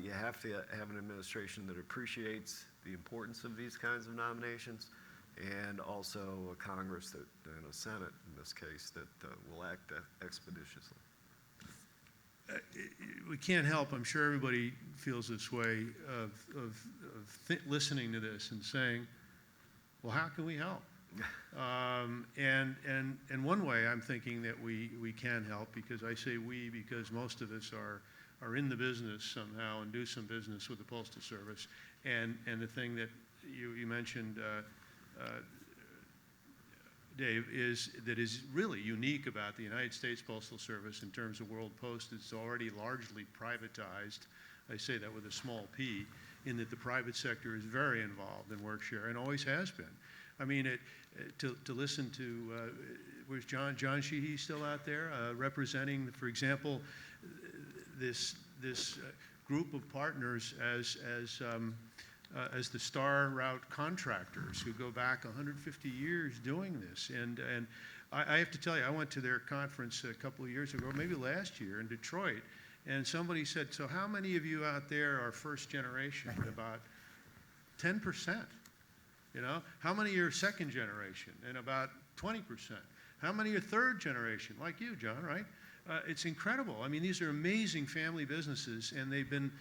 [SPEAKER 4] You have to have an administration that appreciates the importance of these kinds of nominations, and also a Congress and a Senate, in this case, that will act expeditiously.
[SPEAKER 1] We can't help, I'm sure everybody feels this way, of listening to this and saying, well, how can we help? And one way I'm thinking that we can help, because I say we because most of us are in the business somehow and do some business with the Postal Service. And the thing that you mentioned, Dave, that is really unique about the United States Postal Service in terms of World Post. It's already largely privatized. I say that with a small p, in that the private sector is very involved in work share and always has been. I mean, to listen to, where's John Sheehy still out there representing, for example, this group of partners as the Star Route contractors who go back 150 years doing this. And I have to tell you, I went to their conference a couple of years ago, maybe last year, in Detroit, and somebody said, "So how many of you out there are first generation?" And about 10%. You know, how many are second generation? And about 20%. How many are third generation? Like you, John, right? It's incredible. I mean, these are amazing family businesses, and they've been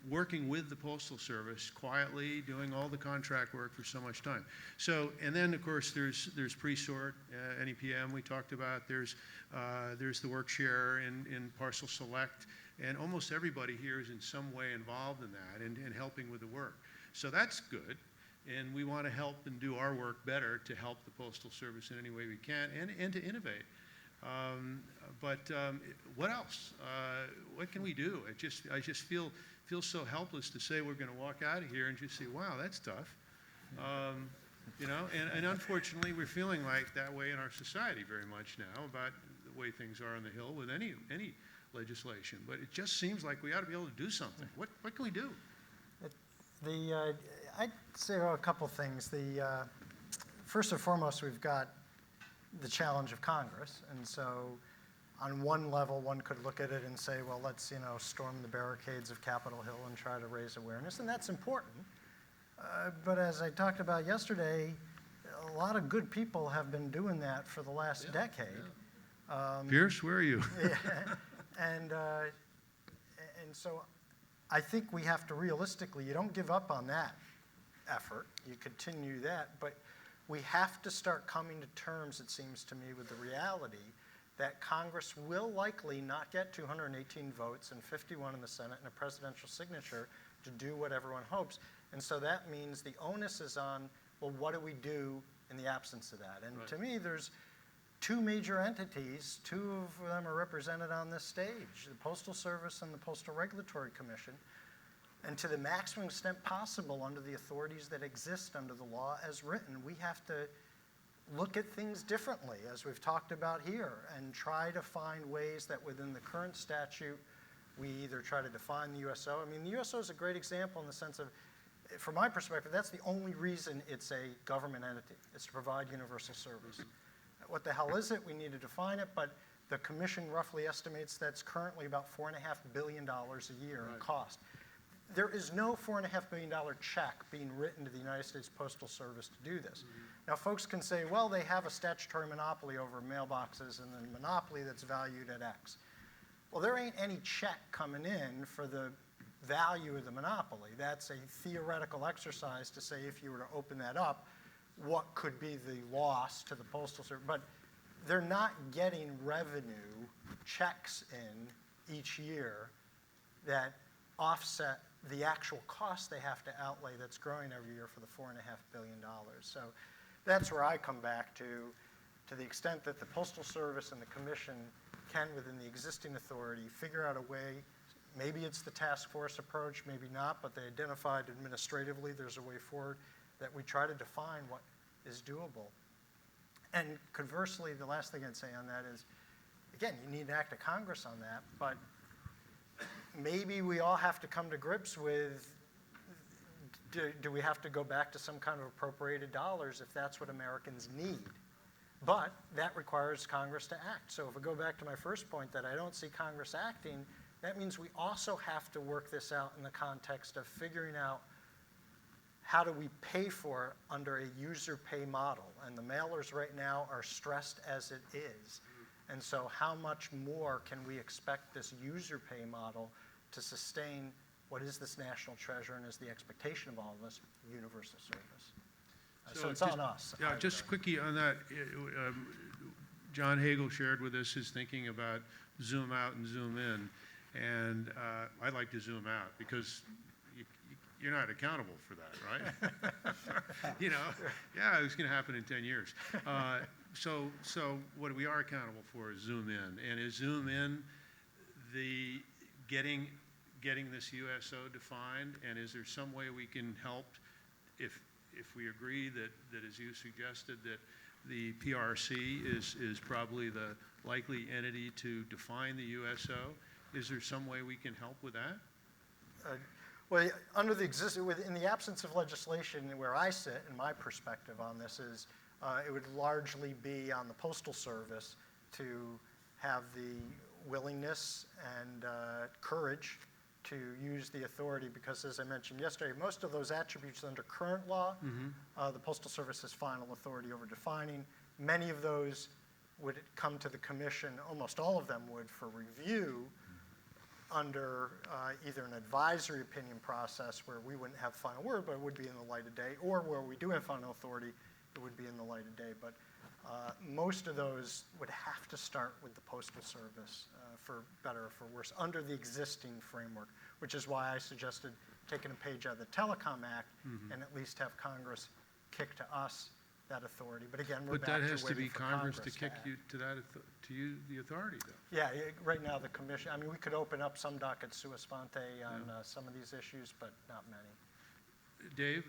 [SPEAKER 1] working with the Postal Service quietly, doing all the contract work for so much time. So, and then of course there's Presort, NEPM we talked about. There's the work share in Parcel Select, and almost everybody here is in some way involved in that and helping with the work. So that's good. And we want to help and do our work better to help the Postal Service in any way we can, and to innovate. But what else? What can we do? I just feel so helpless to say we're going to walk out of here and just say, wow, that's tough. You know, and unfortunately, we're feeling like that way in our society very much now about the way things are on the Hill with any legislation. But it just seems like we ought to be able to do something. What can we do?
[SPEAKER 2] I'd say a couple things. First and foremost, we've got the challenge of Congress, and so on one level, one could look at it and say, well, let's, storm the barricades of Capitol Hill and try to raise awareness, and that's important. But as I talked about yesterday, a lot of good people have been doing that for the last decade.
[SPEAKER 1] Pierce, where are you?
[SPEAKER 2] And so I think we have to realistically, you don't give up on that effort, you continue that, but we have to start coming to terms, it seems to me, with the reality that Congress will likely not get 218 votes and 51 in the Senate and a presidential signature to do what everyone hopes. And so that means the onus is on, well, what do we do in the absence of that? And to me, there's two major entities, two of them are represented on this stage, the Postal Service and the Postal Regulatory Commission. And to the maximum extent possible under the authorities that exist under the law as written, we have to look at things differently, as we've talked about here, and try to find ways that within the current statute, we either try to define the USO. I mean, the USO is a great example in the sense of, from my perspective, that's the only reason it's a government entity, is to provide universal service. What the hell is it? We need to define it, but the commission roughly estimates that's currently about $4.5 billion a year in cost. There is no $4.5 billion check being written to the United States Postal Service to do this. Now, folks can say, well, they have a statutory monopoly over mailboxes and the monopoly that's valued at X. Well, there ain't any check coming in for the value of the monopoly. That's a theoretical exercise to say if you were to open that up, what could be the loss to the Postal Service. But they're not getting revenue checks in each year that offset the actual cost they have to outlay that's growing every year for the $4.5 billion. So that's where I come back to the extent that the Postal Service and the Commission can, within the existing authority, figure out a way. Maybe it's the task force approach, maybe not, but they identified administratively there's a way forward that we try to define what is doable. And conversely, the last thing I'd say on that is, again, you need an act of Congress on that, but maybe we all have to come to grips with, do we have to go back to some kind of appropriated dollars if that's what Americans need? But that requires Congress to act. So if we go back to my first point that I don't see Congress acting, that means we also have to work this out in the context of figuring out how do we pay for it under a user pay model. And the mailers right now are stressed as it is. And so how much more can we expect this user pay model to sustain what is this national treasure and is the expectation of all of us, universal service? So it's on us.
[SPEAKER 1] Yeah, just quickie on that. John Hagel shared with us his thinking about zoom out and zoom in. And I like to zoom out because you're not accountable for that, right? Yeah, it's going to happen in 10 years. So what we are accountable for is zoom in. And is zoom in the getting this USO defined? And is there some way we can help if we agree that as you suggested, that the PRC is probably the likely entity to define the USO? Is there some way we can help with that?
[SPEAKER 2] Well, in the absence of legislation, where I sit, and my perspective on this is, it would largely be on the Postal Service to have the willingness and courage to use the authority, because as I mentioned yesterday, most of those attributes under current law, the Postal Service has final authority over defining. Many of those would come to the Commission, almost all of them would, for review under either an advisory opinion process where we wouldn't have final word, but it would be in the light of day, or where we do have final authority, it would be in the light of day. But most of those would have to start with the Postal Service, for better or for worse, under the existing framework, which is why I suggested taking a page out of the Telecom Act and at least have Congress kick to us that authority. But again, we're
[SPEAKER 1] But
[SPEAKER 2] back
[SPEAKER 1] that
[SPEAKER 2] to
[SPEAKER 1] has to
[SPEAKER 2] waiting
[SPEAKER 1] be
[SPEAKER 2] for
[SPEAKER 1] Congress to
[SPEAKER 2] Congress
[SPEAKER 1] kick
[SPEAKER 2] act.
[SPEAKER 1] you to that, to you, the authority, though.
[SPEAKER 2] Yeah, right now the Commission, I mean, we could open up some docket sua sponte on some of these issues, but not many.
[SPEAKER 1] Dave,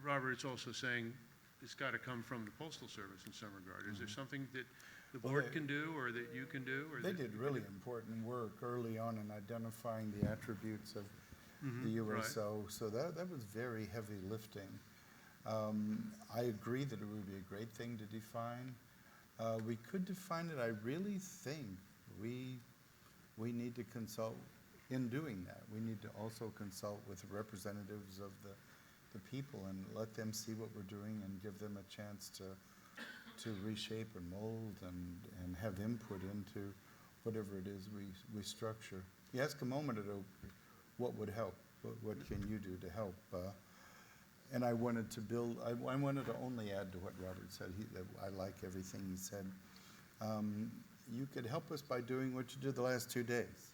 [SPEAKER 1] Robert is also saying it's got to come from the Postal Service in some regard. Is there something that the board can do or that you can do? Or
[SPEAKER 3] They
[SPEAKER 1] that
[SPEAKER 3] did really important work early on in identifying the attributes of the USO, so that was very heavy lifting. I agree that it would be a great thing to define. We could define it. I really think we need to consult, in doing that, we need to also consult with representatives of the people and let them see what we're doing and give them a chance to reshape and mold and have input into whatever it is we structure. You asked a moment ago, what would help? What can you do to help? And I wanted to build, I wanted to only add to what Robert said. I like everything he said. You could help us by doing what you did the last 2 days.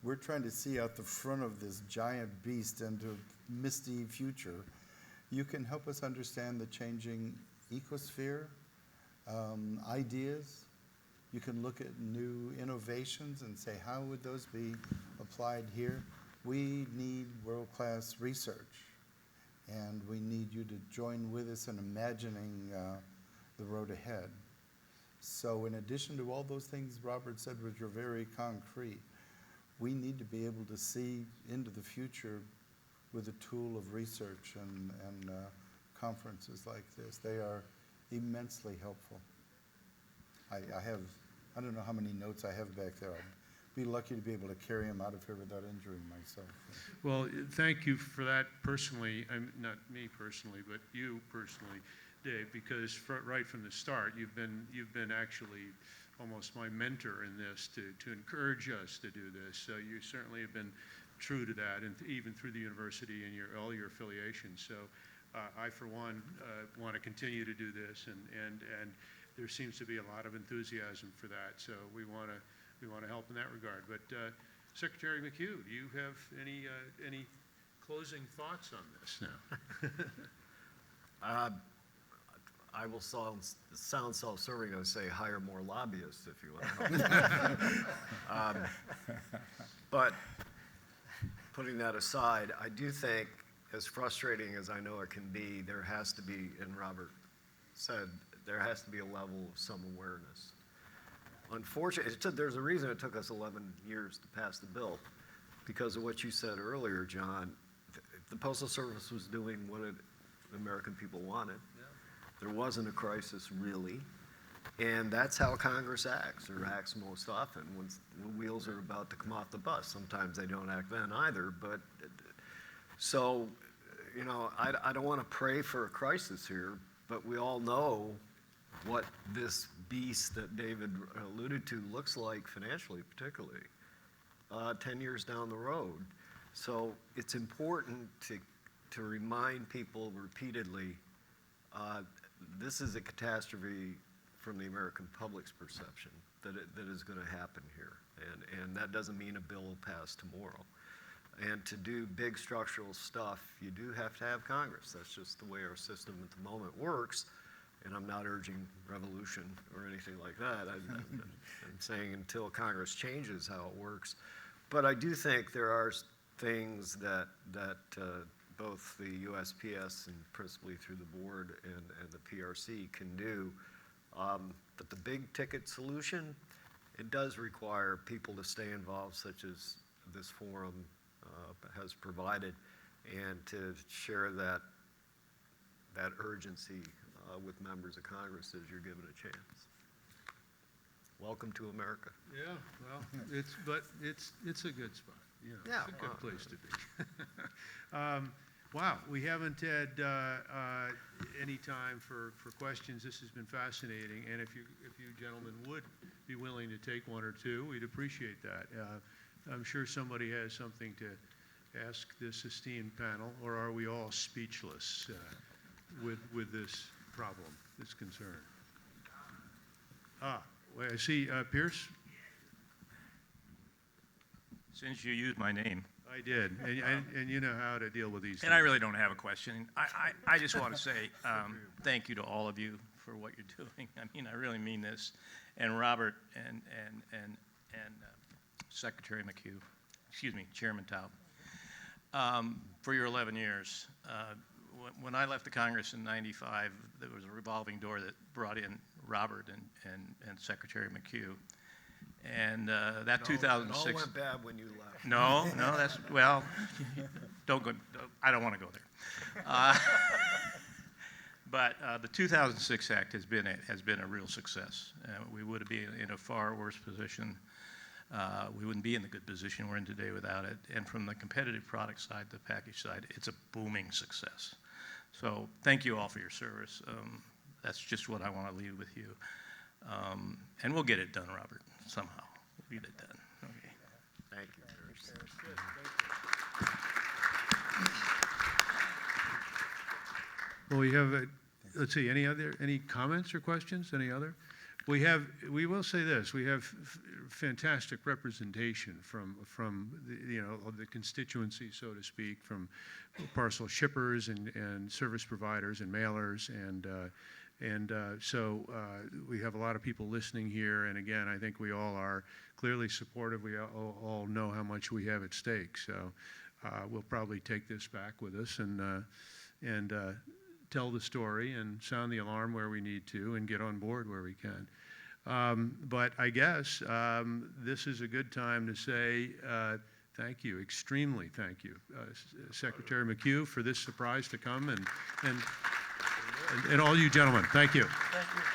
[SPEAKER 3] We're trying to see out the front of this giant beast into a misty future. You can help us understand the changing ecosphere, ideas. You can look at new innovations and say, how would those be applied here? We need world-class research, and we need you to join with us in imagining the road ahead. So in addition to all those things Robert said, which are very concrete, we need to be able to see into the future with a tool of research and conferences like this. They are immensely helpful. I don't know how many notes I have back there. I'd be lucky to be able to carry them out of here without injuring myself.
[SPEAKER 1] Well, thank you for that personally, not me personally, but you personally, Dave, because right from the start, you've been actually almost my mentor in this to encourage us to do this. So you certainly have been true to that, and even through the university and all your affiliations. So I, for one, want to continue to do this, and there seems to be a lot of enthusiasm for that. So we want to help in that regard. But Secretary McHugh, do you have any closing thoughts on this now?
[SPEAKER 4] I will sound self-serving and say hire more lobbyists if you want. But putting that aside, I do think, as frustrating as I know it can be, there has to be, and Robert said, there has to be a level of some awareness. Unfortunately, there's a reason it took us 11 years to pass the bill, because of what you said earlier, John. The Postal Service was doing what the American people wanted. There wasn't a crisis, really. And that's how Congress acts, or acts most often, when wheels are about to come off the bus. Sometimes they don't act then either. But so, you know, I don't want to pray for a crisis here, but we all know what this beast that David alluded to looks like financially, particularly, 10 years down the road. So it's important to remind people repeatedly, this is a catastrophe from the American public's perception that is going to happen here. And that doesn't mean a bill will pass tomorrow. And to do big structural stuff, you do have to have Congress. That's just the way our system at the moment works. And I'm not urging revolution or anything like that. I'm saying until Congress changes how it works. But I do think there are things that both the USPS and principally through the board and the PRC can do. But the big ticket solution, it does require people to stay involved, such as this forum has provided, and to share that urgency with members of Congress as you're given a chance. Welcome to America.
[SPEAKER 1] Yeah, well, it's a good spot. You know,
[SPEAKER 4] Yeah,
[SPEAKER 1] it's a good place to be. Wow, we haven't had any time for questions. This has been fascinating, and if you gentlemen would be willing to take one or two, we'd appreciate that. I'm sure somebody has something to ask this esteemed panel, or are we all speechless with this problem, this concern? Well, I see Pierce.
[SPEAKER 5] Since you used my name.
[SPEAKER 1] I did, and you know how to deal with these things.
[SPEAKER 5] And I really don't have a question. I just want to say thank you to all of you for what you're doing. I mean, I really mean this. And Robert and Secretary McHugh, excuse me, Chairman Taub, for your 11 years. When I left the Congress in '95, there was a revolving door that brought in Robert and Secretary McHugh. And that 2006.
[SPEAKER 4] It all went bad when you left.
[SPEAKER 5] No, that's, well, don't go, I don't want to go there. But the 2006 Act has been a real success. We would be in a far worse position. We wouldn't be in the good position we're in today without it. And from the competitive product side, the package side, it's a booming success. So thank you all for your service. That's just what I want to leave with you. And we'll get it done, Robert, somehow. We'll get it done. Okay.
[SPEAKER 4] Thank you.
[SPEAKER 1] Well, we have, let's see, any comments or questions? Any other? We will say this, we have fantastic representation from the constituency, so to speak, from parcel shippers and service providers and mailers, and so we have a lot of people listening here, and again, I think we all are clearly supportive. We all know how much we have at stake, so we'll probably take this back with us and tell the story and sound the alarm where we need to and get on board where we can. But I guess this is a good time to say thank you, extremely thank you, Secretary McHugh, for this surprise to come, and all you gentlemen. Thank you.
[SPEAKER 2] Thank you.